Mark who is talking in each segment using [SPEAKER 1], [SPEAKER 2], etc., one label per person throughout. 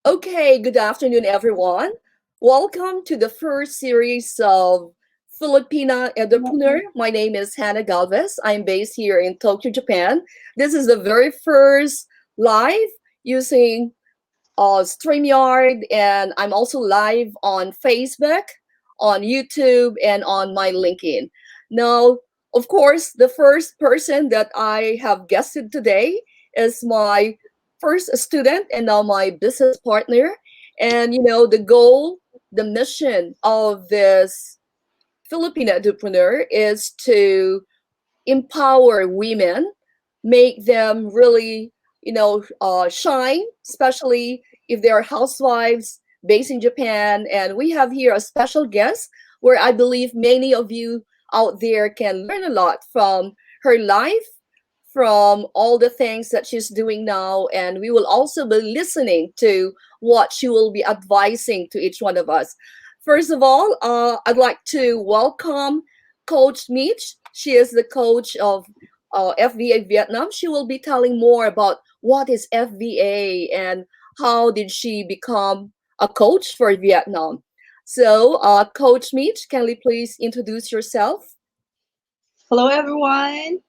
[SPEAKER 1] Okay, good afternoon, everyone. Welcome to the first series of Filipina Edupreneur. My name is Hannah Galvez. I'm based here in Tokyo, Japan. This is the very first live using StreamYard, and I'm also live on Facebook, on YouTube, and on my LinkedIn. Now, of course, the first person that I have guested today is my first student and now my business partner. And the goal, the mission of this Filipino entrepreneur is to empower women, make them really, shine, especially if they are housewives based in Japan. And we have here a special guest where I believe many of you out there can learn a lot from her life, from all the things that she's doing now. And we will also be listening to what she will be advising to each one of us. First of all, I'd like to welcome Coach Mitch. She is the coach of FVA Vietnam. She will be telling more about what is FVA and how did she become a coach for Vietnam. So, Coach Mitch, can you please introduce yourself?
[SPEAKER 2] Hello, everyone.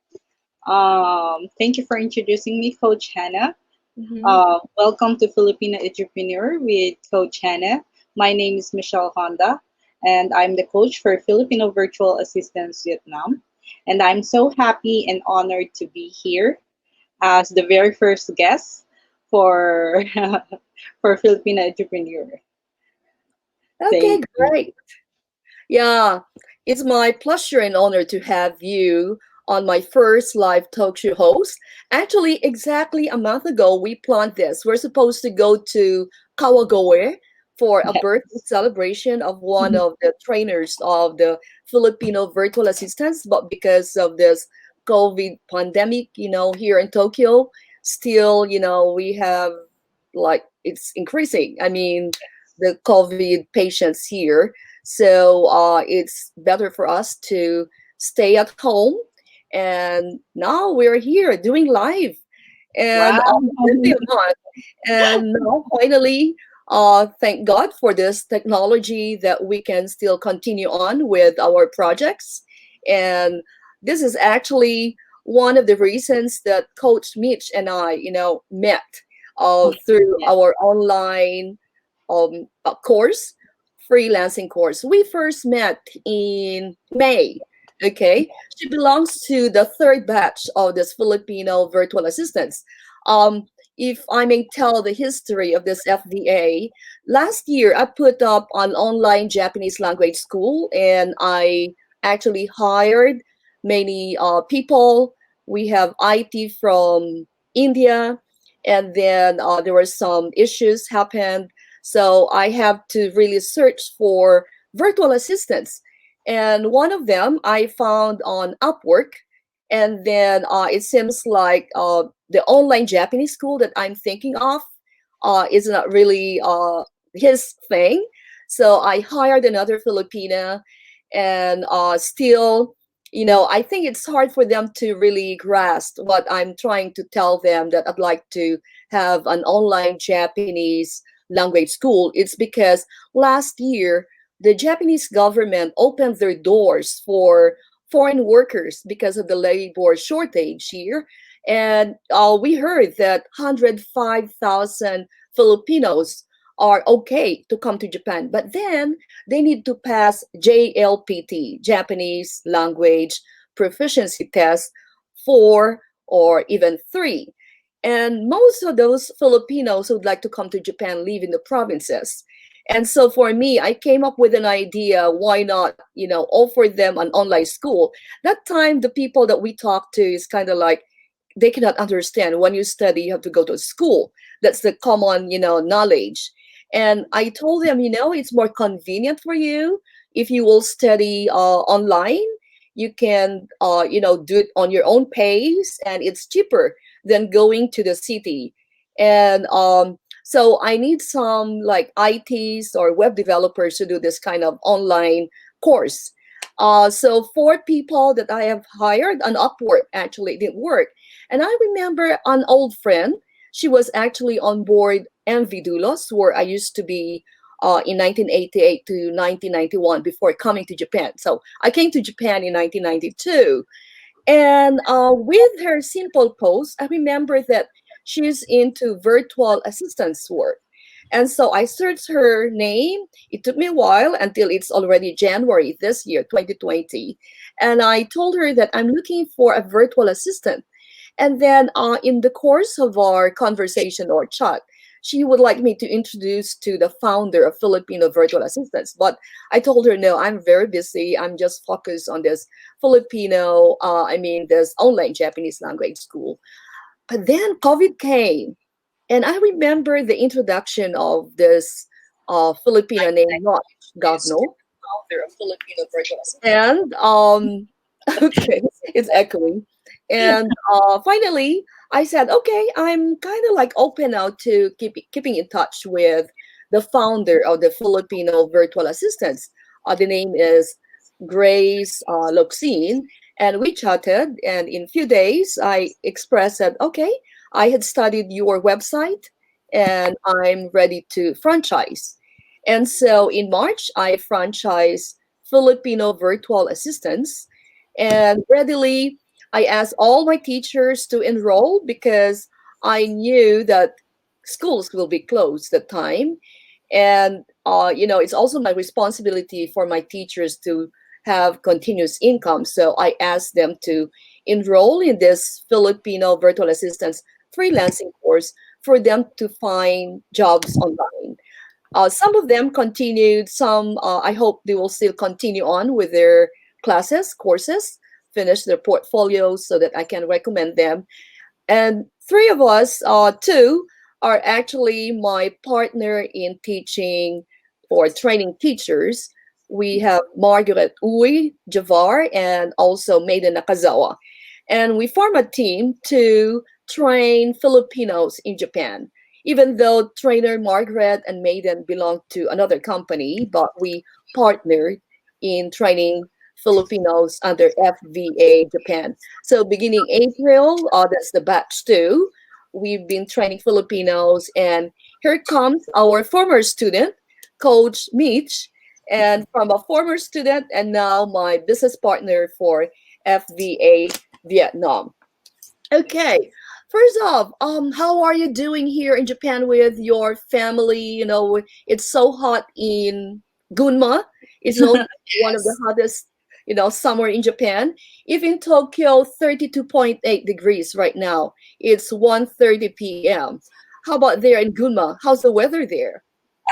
[SPEAKER 2] Thank you for introducing me, Coach Hannah.
[SPEAKER 1] Mhm.
[SPEAKER 2] Welcome to Filipina Edupreneur with Coach Hannah. My name is Michelle Honda, and I'm the coach for Filipino Virtual Assistants Vietnam. And I'm so happy and honored to be here as the very first guest for for Filipina Edupreneur.
[SPEAKER 1] Okay,
[SPEAKER 2] Thank you.
[SPEAKER 1] great. Yeah, it's my pleasure and honor to have you on my first live talk show host. Actually, exactly a month ago, we planned this. We're supposed to go to Kawagoe for a birthday celebration of one of the trainers of the Filipino virtual assistants, but because of this COVID pandemic, here in Tokyo, still, we have like it's increasing. I mean, the COVID patients here, so it's better for us to stay at home. And now we're here doing live and
[SPEAKER 2] Wow.
[SPEAKER 1] birthday month. And now finally, thank God for this technology that we can still continue on with our projects. And this is actually one of the reasons that Coach Mitch and I, met through
[SPEAKER 2] Yeah.
[SPEAKER 1] our online course, freelancing course. We first met in May. Okay, she belongs to the third batch of this Filipino virtual assistants. Um, if I may tell the history of this FVA, last year I put up an online Japanese language school and I actually hired many people. We have IT from India, and then there were some issues happened, so I have to really search for virtual assistants. And one of them I found on Upwork. And then it seems like the online Japanese school that I'm thinking of is not really his thing. So I hired another Filipina, and still, I think it's hard for them to really grasp what I'm trying to tell them, that I'd like to have an online Japanese language school. It's because last year the Japanese government opened their doors for foreign workers because of the labor shortage here. And we heard that 105,000 Filipinos are okay to come to Japan, but then they need to pass JLPT, Japanese Language Proficiency Test, 4 or even 3. And most of those Filipinos who'd like to come to Japan live in the provinces. And so for me, I came up with an idea, why not, offer them an online school. That time, the people that we talked to is kind of like, they cannot understand when you study, you have to go to school. That's the common, knowledge. And I told them, it's more convenient for you if you will study online. You can, do it on your own pace, and it's cheaper than going to the city. And so I need some like ITs or web developers to do this kind of online course. So 4 people that I have hired on Upwork actually didn't work. And I remember an old friend, she was actually on board MV Dulos, where I used to be in 1988 to 1991 before coming to Japan. So I came to Japan in 1992. And with her simple post, I remember that she's into virtual assistance work. And so I searched her name. It took me a while until it's already January this year, 2020. And I told her that I'm looking for a virtual assistant. And then in the course of our conversation or chat, she would like me to introduce to the founder of Filipino Virtual Assistants. But I told her, no, I'm very busy. I'm just focused on this this online Japanese language school. But then COVID came. And I remember the introduction of this Filipino named Not Gagno. Founder of Filipino Virtual Assistants. And okay, it's echoing. And finally, I said, okay, I'm kind of like open now to keeping in touch with the founder of the Filipino Virtual Assistants. The name is Grace Loxine. And we chatted. And in a few days, I expressed that, okay, I had studied your website and I'm ready to franchise. And so in March, I franchised Filipino Virtual Assistants. And readily, I asked all my teachers to enroll because I knew that schools will be closed at the time. And, it's also my responsibility for my teachers to have continuous income. So I asked them to enroll in this Filipino Virtual Assistants freelancing course for them to find jobs online. Some of them continued, some I hope they will still continue on with their courses, finish their portfolios so that I can recommend them. And three of us, two, are actually my partner in teaching or training teachers. We have Margaret Uy Javar and also Maiden Nakazawa. And we form a team to train Filipinos in Japan. Even though trainer Margaret and Maiden belong to another company, but we partnered in training Filipinos under FVA Japan. So beginning April, that's the batch two. We've been training Filipinos, and here comes our former student, Coach Mitch, and from a former student and now my business partner for FVA Vietnam. Okay. First off, how are you doing here in Japan with your family? It's so hot in Gunma. It's known as one of the
[SPEAKER 2] Yes.
[SPEAKER 1] hottest, summer in Japan. If in Tokyo, 32.8 degrees right now. It's 1:30 p.m. How about there in Gunma? How's the weather there?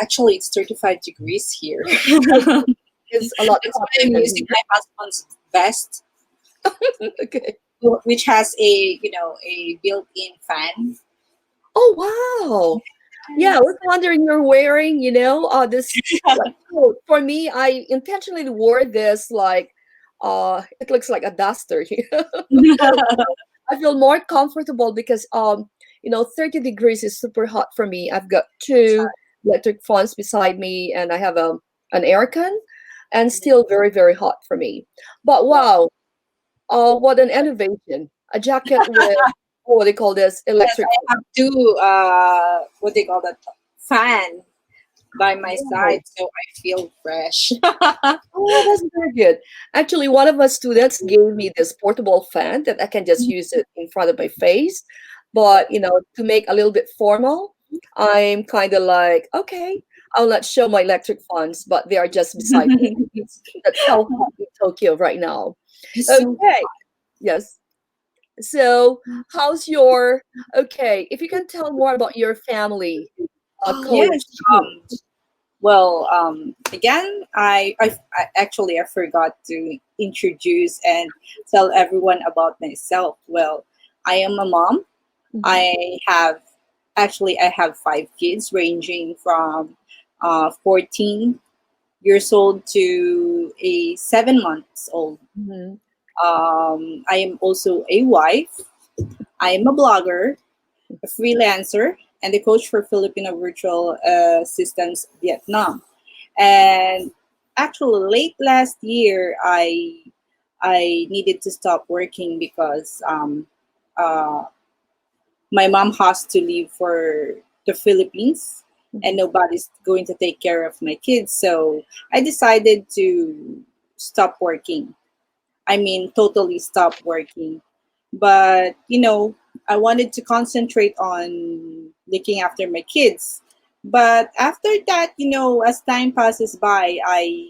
[SPEAKER 2] Actually, it's 35 degrees here.
[SPEAKER 1] It's a lot
[SPEAKER 2] That's why
[SPEAKER 1] hotter
[SPEAKER 2] I'm
[SPEAKER 1] than
[SPEAKER 2] using my husband's vest,
[SPEAKER 1] here. Okay.
[SPEAKER 2] which has a built-in fan.
[SPEAKER 1] Oh, wow. Yeah, I was wondering you're wearing, this like coat. For me, I intentionally wore this like it looks like a duster. I feel more comfortable because 30 degrees is super hot for me. I've got two electric fans beside me and I have an aircon and still very, very hot for me. But wow, what an innovation. A jacket with what do they call this?
[SPEAKER 2] Yes,
[SPEAKER 1] Electric.
[SPEAKER 2] I have two what they call that, fan by my
[SPEAKER 1] Wow.
[SPEAKER 2] side, so I feel fresh.
[SPEAKER 1] Oh, that's very good. Actually, one of my students gave me this portable fan that I can just use it in front of my face. But, to make a little bit formal, I'm kind of like, okay, I'll not show my electric fans, but they are just beside me. That's how hot in Tokyo right now.
[SPEAKER 2] It's so
[SPEAKER 1] Okay, yes. So, okay, if you can tell more about your family,
[SPEAKER 2] yes.
[SPEAKER 1] Coach.
[SPEAKER 2] Well, again, I actually I forgot to introduce and tell everyone about myself. Well, I am a mom.
[SPEAKER 1] Mhm,
[SPEAKER 2] I have I have five kids ranging from 14 years old to a 7 months old.
[SPEAKER 1] mhm.
[SPEAKER 2] I am also a wife. I am a blogger, a freelancer, and a coach for Filipino Virtual Assistants Vietnam. And actually, late last year, I needed to stop working because uh, my mom has to leave for the Philippines, and
[SPEAKER 1] Mhm.
[SPEAKER 2] nobody's going to take care of my kids. So I decided to stop working. I mean, totally stop working. But, I wanted to concentrate on looking after my kids. But after that, as time passes by, I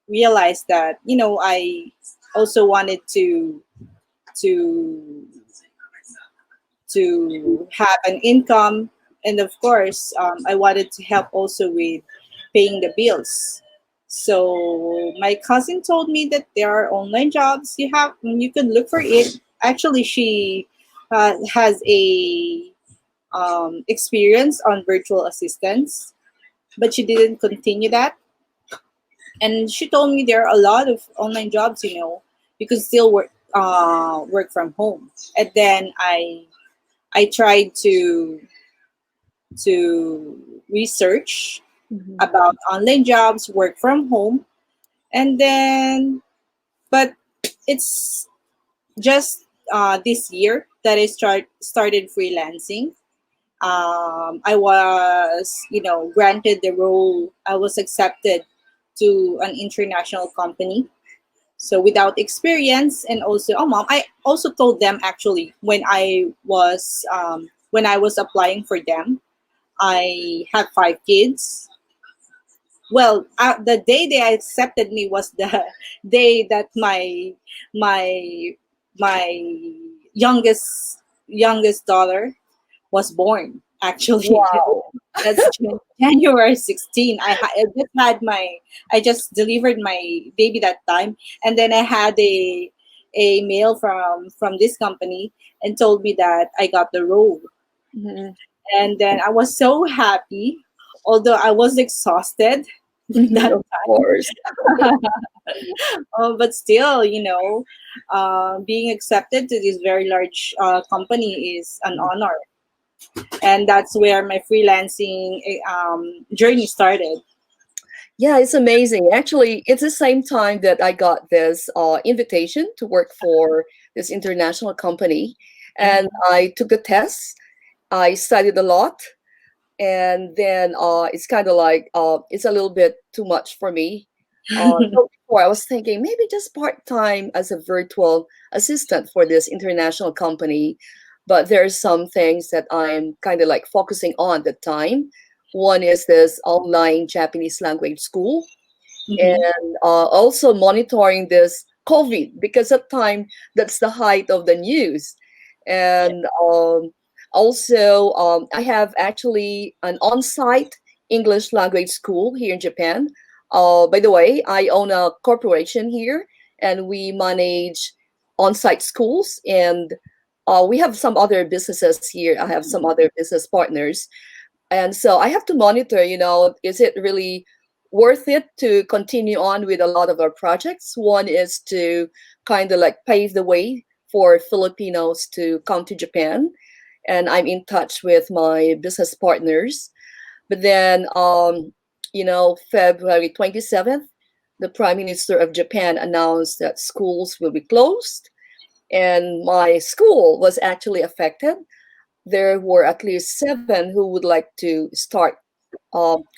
[SPEAKER 2] realized that, I also wanted to have an income, and of course, I wanted to help also with paying the bills. So my cousin told me that there are online jobs you can look for it. Actually, she has a experience on virtual assistants, but she didn't continue that. And she told me there are a lot of online jobs. You can still work from home. And then I tried to research
[SPEAKER 1] Mhm.
[SPEAKER 2] about online jobs, work from home, and then, but it's just this year that I started freelancing. I was, granted the role. I was accepted to an international company. So without experience, and also, oh mom, I also told them actually when I was applying for them, I have 5 kids. Well, the day they accepted me was the day that my my youngest daughter was born. Actually,
[SPEAKER 1] Wow.
[SPEAKER 2] that's January 16. I just delivered my baby that time, and then I had a mail from this company and told me that I got the role,
[SPEAKER 1] Mhm.
[SPEAKER 2] and then I was so happy, although I was exhausted
[SPEAKER 1] Mhm.
[SPEAKER 2] that
[SPEAKER 1] Of course.
[SPEAKER 2] time. But still, being accepted to this very large company is an honor, and that's where my freelancing journey started.
[SPEAKER 1] Yeah, it's amazing. Actually, it's the same time that I got this invitation to work for this international company, and
[SPEAKER 2] Mhm.
[SPEAKER 1] I took the test. I studied a lot, and then it's kind of like it's a little bit too much for me. So before I was thinking maybe just part time as a virtual assistant for this international company, but there are some things that I'm kind of like focusing on at the time. One is this online Japanese language school,
[SPEAKER 2] Mhm.
[SPEAKER 1] and also monitoring this COVID because at time that's the height of the news,
[SPEAKER 2] Yeah.
[SPEAKER 1] and also I have actually an on-site English language school here in Japan. By the way, I own a corporation here, and we manage on-site schools, and we have some other businesses here. I have some other business partners, and so I have to monitor, is it really worth it to continue on with a lot of our projects? One is to kind of like pave the way for Filipinos to come to Japan. And I'm in touch with my business partners. But then, February 27th, the Prime Minister of Japan announced that schools will be closed. And my school was actually affected. There were at least seven who would like to start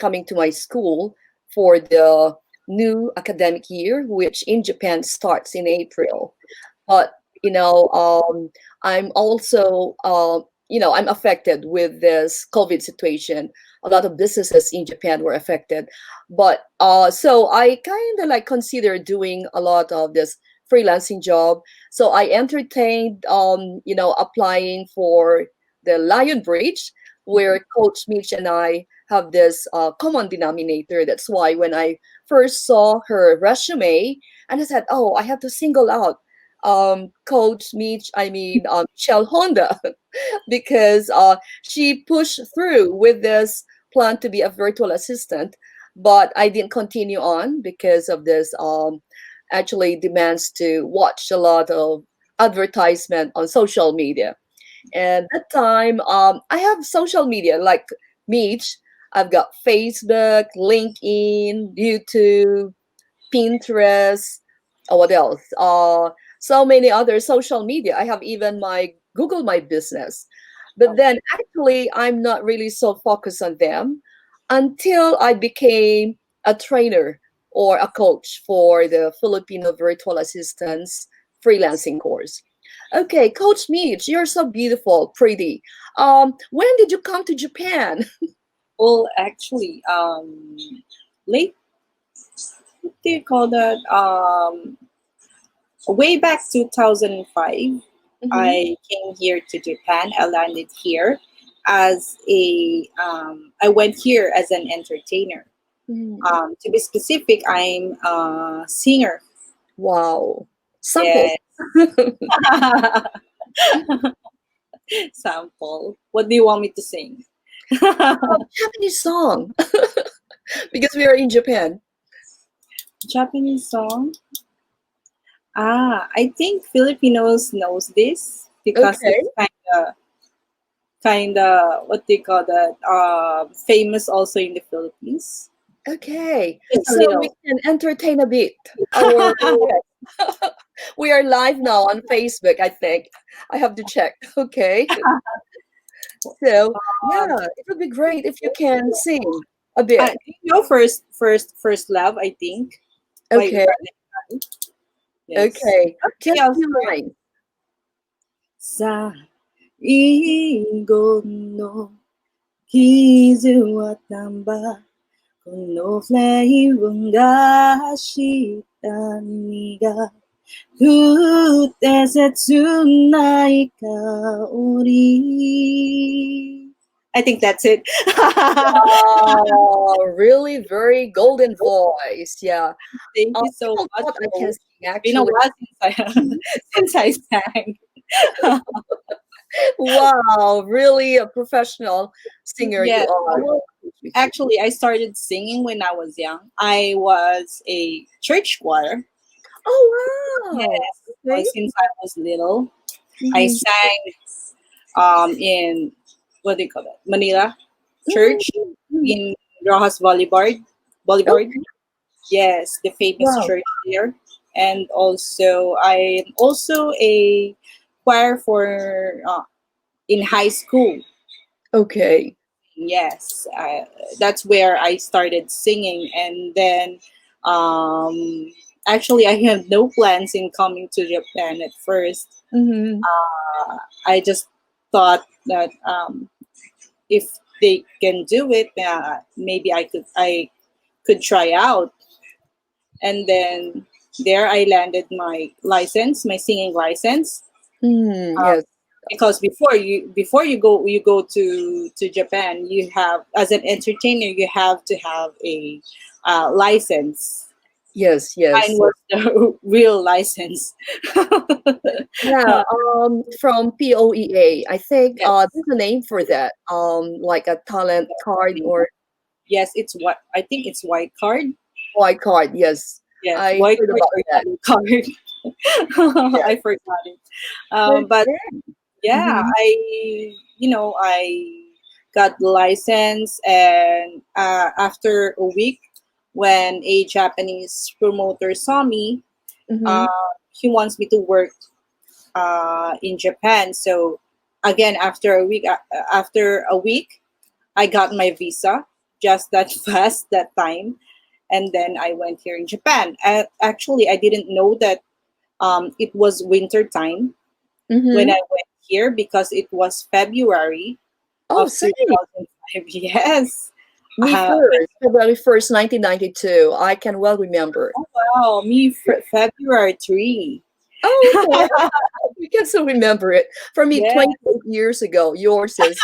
[SPEAKER 1] coming to my school for the new academic year, which in Japan starts in April. But you know, um, I'm also I'm affected with this COVID situation. A lot of businesses in Japan were affected, but so I kind of like consider doing a lot of this freelancing job. So I entertained, applying for the Lion Bridge, where Coach Mitch and I have this common denominator. That's why when I first saw her resume, and I said, "Oh, I have to single out Coach Mitch. I mean, Shell Honda, because she pushed through with this plan to be a virtual assistant, but I didn't continue on because of this. Actually, demands to watch a lot of advertisement on social media, and that time, I have social media like Meet. I've got Facebook, LinkedIn, YouTube, Pinterest. What else? So many other social media. I have even my Google My Business. But then actually, I'm not really so focused on them until I became a trainer or a coach for the Filipino virtual assistants freelancing course. Okay, Coach Mitch, you're so beautiful, pretty. When did you come to Japan?
[SPEAKER 2] Well, actually, late, what do you call that? Way back 2005,
[SPEAKER 1] Mm-hmm.
[SPEAKER 2] I came here to Japan. I landed here as I went here as an entertainer.
[SPEAKER 1] Mm.
[SPEAKER 2] To be specific, I'm a singer.
[SPEAKER 1] Wow. Sample.
[SPEAKER 2] Yes. Sample. What do you want me to sing?
[SPEAKER 1] Japanese song because we are in Japan.
[SPEAKER 2] Japanese song? I think Filipinos knows this because
[SPEAKER 1] Okay.
[SPEAKER 2] it's kind of what they call that famous also in the Philippines.
[SPEAKER 1] Okay.
[SPEAKER 2] Just a
[SPEAKER 1] So we
[SPEAKER 2] little.
[SPEAKER 1] can entertain a bit. Our we are live now on Facebook, I think. I have to check. Okay. So
[SPEAKER 2] um,
[SPEAKER 1] yeah, it would be great if you can sing a bit.
[SPEAKER 2] do you know first love? I think by
[SPEAKER 1] Okay.
[SPEAKER 2] Brother. Yes.
[SPEAKER 1] Okay.
[SPEAKER 2] Okay,
[SPEAKER 1] Just a
[SPEAKER 2] I'll
[SPEAKER 1] few
[SPEAKER 2] start.
[SPEAKER 1] lines.
[SPEAKER 2] Sa igon no kizu wa tamba このフレイ分がしたにが降って切ない香り I think that's it.
[SPEAKER 1] Oh, really very golden voice. Yeah.
[SPEAKER 2] Thank you so
[SPEAKER 1] People
[SPEAKER 2] much.
[SPEAKER 1] thought I can
[SPEAKER 2] So,
[SPEAKER 1] sing
[SPEAKER 2] been a
[SPEAKER 1] actually.
[SPEAKER 2] while since I sang.
[SPEAKER 1] Wow, really a professional singer you
[SPEAKER 2] Yes.
[SPEAKER 1] are.
[SPEAKER 2] Well, actually, I started singing when I was young. I was a church choir.
[SPEAKER 1] Oh
[SPEAKER 2] Yes.
[SPEAKER 1] wow. Okay.
[SPEAKER 2] Since I was little, I
[SPEAKER 1] Mhm.
[SPEAKER 2] sang in what do you call that? Manila Church
[SPEAKER 1] Mhm.
[SPEAKER 2] in Rojas Boulevard. Boulevard.
[SPEAKER 1] Okay.
[SPEAKER 2] Yes, the famous
[SPEAKER 1] Wow.
[SPEAKER 2] church there. And also, I'm also a choir for in high school.
[SPEAKER 1] Okay.
[SPEAKER 2] Yes, that's where I started singing, and then um, actually, I had no plans in coming to Japan at first.
[SPEAKER 1] Hmm.
[SPEAKER 2] I just thought that if they can do it, maybe I could try out. And then there I landed my license, my singing license.
[SPEAKER 1] Mm,
[SPEAKER 2] Uh,
[SPEAKER 1] yes.
[SPEAKER 2] because before you go to Japan, you have as an entertainer you have to have a license.
[SPEAKER 1] Yes.
[SPEAKER 2] Mine
[SPEAKER 1] Yes.
[SPEAKER 2] was the real license.
[SPEAKER 1] Yeah. From POEA, I think
[SPEAKER 2] Yes,
[SPEAKER 1] there's a name for that. Like a talent card or
[SPEAKER 2] yes, it's what I think it's white card.
[SPEAKER 1] white card. Yes,
[SPEAKER 2] Yes,
[SPEAKER 1] I
[SPEAKER 2] white
[SPEAKER 1] heard
[SPEAKER 2] card
[SPEAKER 1] about
[SPEAKER 2] or
[SPEAKER 1] that.
[SPEAKER 2] yellow card.
[SPEAKER 1] Yes.
[SPEAKER 2] I forgot it. But
[SPEAKER 1] Okay.
[SPEAKER 2] yeah,
[SPEAKER 1] Hmm.
[SPEAKER 2] I got the license, and after a week, when a Japanese promoter saw me, uh,
[SPEAKER 1] Hmm.
[SPEAKER 2] he wants me to work in Japan. So again, after a week, I got my visa just that fast that time, and then I went here in Japan. Actually, I didn't know that it was winter time when
[SPEAKER 1] Hmm.
[SPEAKER 2] I went here because it was February
[SPEAKER 1] Oh,
[SPEAKER 2] of
[SPEAKER 1] same.
[SPEAKER 2] 2005. Yes.
[SPEAKER 1] Me first, February 1st, 1992. I can well remember.
[SPEAKER 2] Oh, wow, me February 3.
[SPEAKER 1] Oh, okay. We can still remember it. For me,
[SPEAKER 2] Yes,
[SPEAKER 1] 28 years ago. Yours is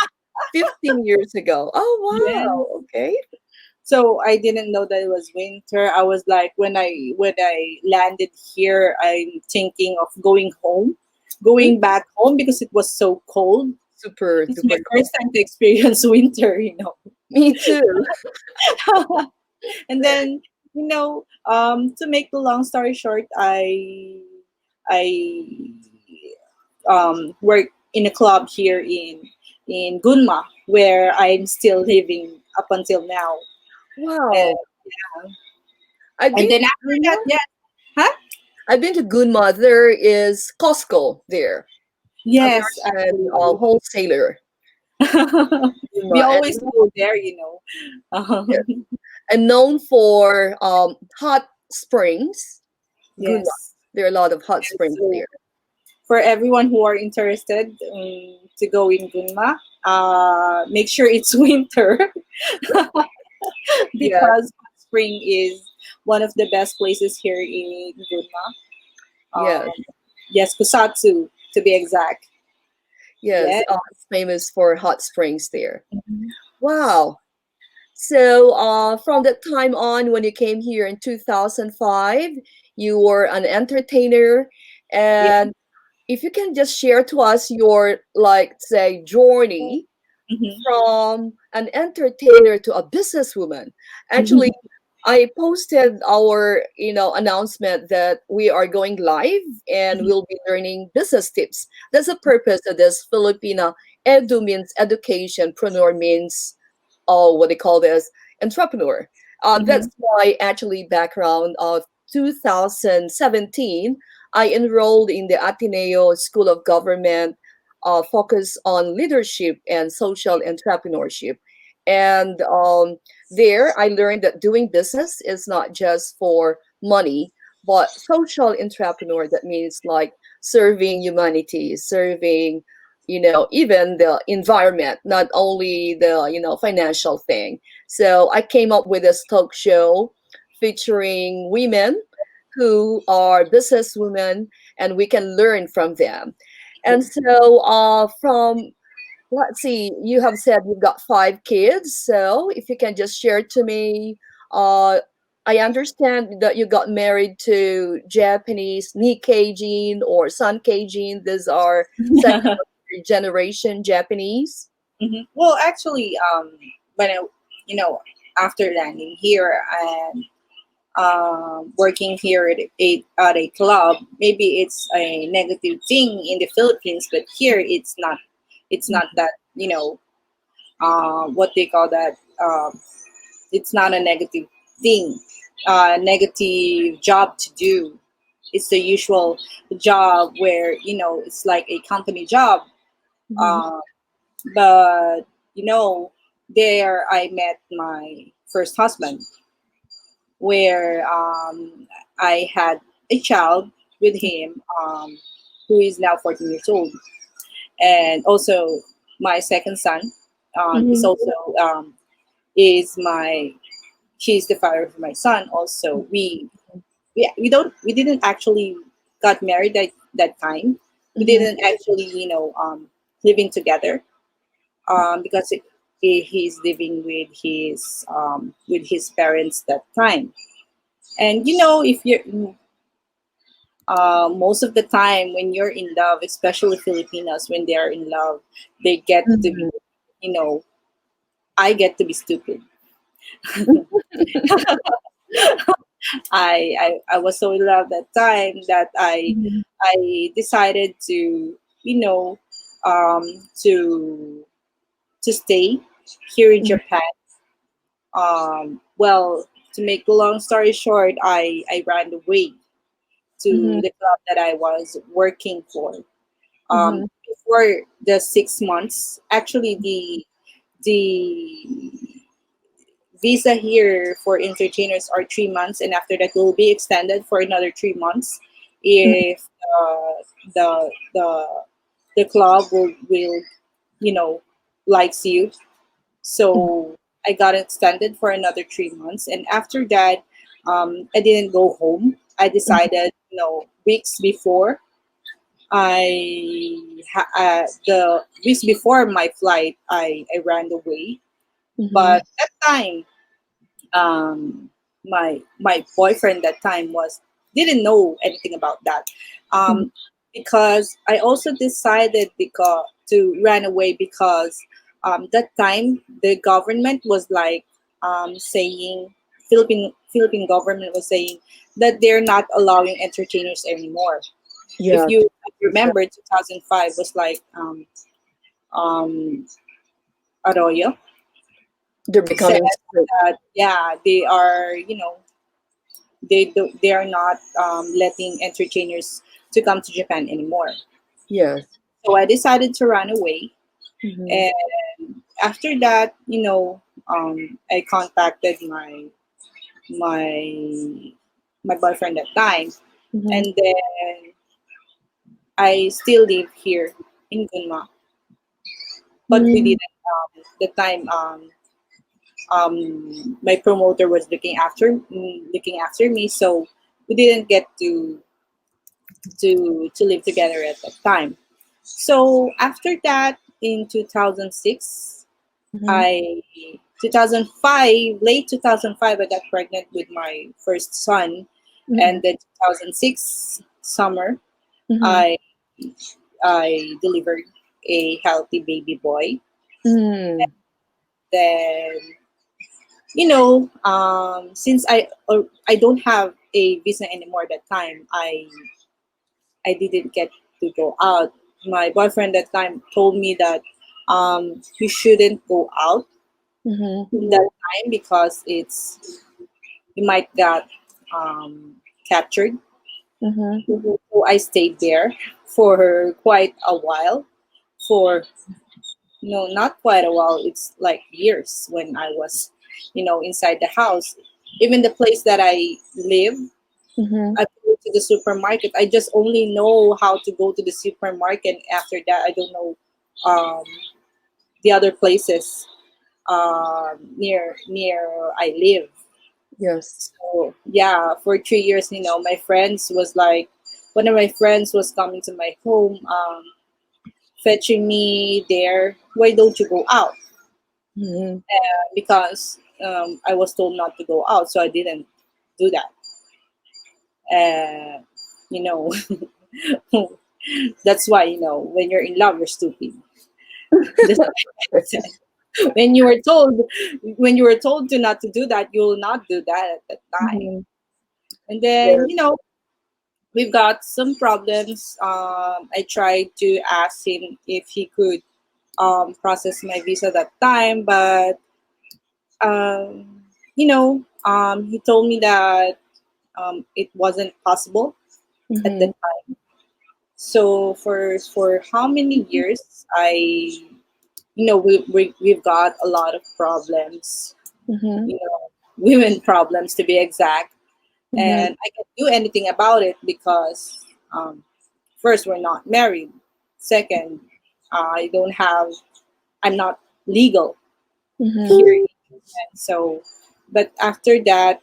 [SPEAKER 1] 15 years ago. Oh,
[SPEAKER 2] yes.
[SPEAKER 1] wow. Okay.
[SPEAKER 2] So I didn't know that it was winter. I was like, when I landed here, I'm thinking of going home,
[SPEAKER 1] Mm,
[SPEAKER 2] going back home because it was so cold.
[SPEAKER 1] super
[SPEAKER 2] It's my
[SPEAKER 1] duper cool.
[SPEAKER 2] first time to experience winter.
[SPEAKER 1] Me too.
[SPEAKER 2] And then to make the long story short, I work in a club here in Gunma, where I'm still living up until now. And,
[SPEAKER 1] Wow. I've
[SPEAKER 2] and
[SPEAKER 1] been
[SPEAKER 2] then
[SPEAKER 1] to
[SPEAKER 2] after
[SPEAKER 1] Gunma.
[SPEAKER 2] that, yeah, huh?
[SPEAKER 1] I've been to Gunma. There is Costco there,
[SPEAKER 2] Yes,
[SPEAKER 1] American
[SPEAKER 2] actually,
[SPEAKER 1] wholesaler.
[SPEAKER 2] We
[SPEAKER 1] Gunma,
[SPEAKER 2] always go there, you know.
[SPEAKER 1] yeah, and known for hot springs. Gunma.
[SPEAKER 2] Yes.
[SPEAKER 1] There are a lot of hot
[SPEAKER 2] And
[SPEAKER 1] springs
[SPEAKER 2] so
[SPEAKER 1] there.
[SPEAKER 2] for everyone who are interested to go in Gunma, make sure it's winter
[SPEAKER 1] Yeah.
[SPEAKER 2] because hot spring is one of the best places here in Gunma.
[SPEAKER 1] Yes.
[SPEAKER 2] Yes, Kusatsu to be exact.
[SPEAKER 1] Yes.
[SPEAKER 2] Yes.
[SPEAKER 1] It's famous for hot springs there. Wow. So, from that time on, when you came here in 2005, you were an entertainer.
[SPEAKER 2] Yeah.
[SPEAKER 1] And if you can just share to us your, like, say, journey
[SPEAKER 2] Hmm.
[SPEAKER 1] from an entertainer to a businesswoman. Actually, I posted our, announcement that we are going live and we'll be learning business tips. That's the purpose of this Filipina Edu means education, preneur means what they call this entrepreneur.
[SPEAKER 2] Hmm.
[SPEAKER 1] That's why actually background of 2017, I enrolled in the Ateneo School of Government, focus on leadership and social entrepreneurship. And there, I learned that doing business is not just for money, but social entrepreneur. That means like serving humanity, serving, even the environment, not only the, financial thing. So I came up with this talk show featuring women who are businesswomen, and we can learn from them. And so, from let's see, you have said you've got 5 kids. So if you can just share to me, uh, I understand that you got married to Japanese Nikkei or Sankei. These are second generation Japanese.
[SPEAKER 2] Well, actually, when I, you know, after landing here and working here at a club, maybe it's a negative thing in the Philippines, but here it's not. It's not that, what they call that. It's not a negative thing, negative job to do. It's the usual job where it's like a company job.
[SPEAKER 1] Mhm.
[SPEAKER 2] Uh, but there I met my first husband, where I had a child with him, who is now 14 years old, and also my second son is
[SPEAKER 1] Mhm.
[SPEAKER 2] also is my he's the father of my son. Also, we didn't actually got married that time. We
[SPEAKER 1] Mhm.
[SPEAKER 2] didn't actually living together, because he's living with his parents that time. And if you're most of the time when you're in love, especially Filipinos, when they are in love, they get to be,
[SPEAKER 1] Mhm.
[SPEAKER 2] you know, I get to be stupid. I was so in love that time that
[SPEAKER 1] Mhm.
[SPEAKER 2] I decided to, you know, um, to to stay here in
[SPEAKER 1] Mhm.
[SPEAKER 2] Japan. Well, to make a long story short, I ran away to
[SPEAKER 1] Mhm.
[SPEAKER 2] the club that I was working for.
[SPEAKER 1] Mhm.
[SPEAKER 2] Before the 6 months, actually the visa here for entertainers are 3 months, and after that will be extended for another 3 months if the the the club will likes you.
[SPEAKER 1] Mhm.
[SPEAKER 2] So I got extended for another 3 months, and after that, I didn't go home. I decided, weeks before the weeks before my flight, I ran away.
[SPEAKER 1] Mhm.
[SPEAKER 2] But that time, my boyfriend that time was didn't know anything about that,
[SPEAKER 1] Mhm.
[SPEAKER 2] um, because I also decided because to run away because that time the government was like saying Philippine government was saying that they're not allowing entertainers anymore. If
[SPEAKER 1] Yes,
[SPEAKER 2] you
[SPEAKER 1] that's right.
[SPEAKER 2] remember, 2005 was like um, Arroyo
[SPEAKER 1] They're
[SPEAKER 2] said
[SPEAKER 1] becoming strict.
[SPEAKER 2] that, yeah, they are not letting entertainers to come to Japan anymore.
[SPEAKER 1] Yes.
[SPEAKER 2] So I decided to run away,
[SPEAKER 1] Mhm.
[SPEAKER 2] And after that, I contacted my my boyfriend at time,
[SPEAKER 1] Mhm.
[SPEAKER 2] and then I still live here in Gunma, but we
[SPEAKER 1] Mm.
[SPEAKER 2] didn't. The time my promoter was looking after me, so we didn't get to live together at that time. So after that, in 2006,
[SPEAKER 1] Mhm.
[SPEAKER 2] I 2005, late 2005, I got pregnant with my first son, and
[SPEAKER 1] Mhm.
[SPEAKER 2] then 2006 summer,
[SPEAKER 1] Mhm.
[SPEAKER 2] I I delivered a healthy baby boy.
[SPEAKER 1] Mm.
[SPEAKER 2] Then since I don't have a visa anymore that time, I didn't get to go out. My boyfriend that time told me that you shouldn't go out
[SPEAKER 1] Mhm.
[SPEAKER 2] that time because you might get captured.
[SPEAKER 1] Mhm.
[SPEAKER 2] So I stayed there for quite a while. For no, not quite a while. It's like years when I was, inside the house. Even the place that I live,
[SPEAKER 1] Mhm.
[SPEAKER 2] I go to the supermarket. I just only know how to go to the supermarket. After that, I don't know um, the other places near I live.
[SPEAKER 1] Yes.
[SPEAKER 2] So yeah, for 3 years, my friends was like, one of my friends was coming to my home, fetching me there. Why don't you go out?
[SPEAKER 1] Mhm.
[SPEAKER 2] Because I was told not to go out, so I didn't do that. Uh, you know, that's why when you're in love, you're stupid. Just like I said. When you were told to not to do that, you will not do that at that time.
[SPEAKER 1] Mhm.
[SPEAKER 2] And then
[SPEAKER 1] Yes.
[SPEAKER 2] we've got some problems. I tried to ask him if he could process my visa that time, but he told me that it wasn't possible at the
[SPEAKER 1] Mhm.
[SPEAKER 2] time. So for how many years we've got a lot of problems,
[SPEAKER 1] Mhm.
[SPEAKER 2] women problems to be exact,
[SPEAKER 1] Mhm.
[SPEAKER 2] and I can't do anything about it because first, we're not married. Second, I don't have, I'm not legal
[SPEAKER 1] Mhm.
[SPEAKER 2] here. So, but after that,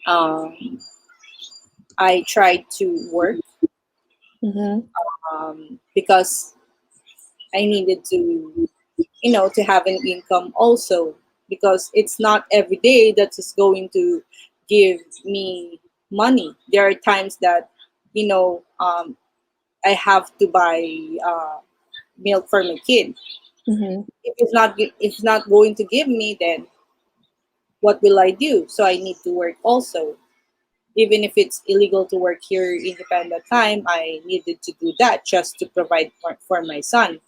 [SPEAKER 2] um, I tried to work
[SPEAKER 1] Mhm.
[SPEAKER 2] because I needed to have an income also because it's not every day that is going to give me money. There are times that, I have to buy milk for my kid.
[SPEAKER 1] Mhm.
[SPEAKER 2] If it's not going to give me, then what will I do? So I need to work also. Even if it's illegal to work here in Japan that time, I needed to do that just to provide for my son.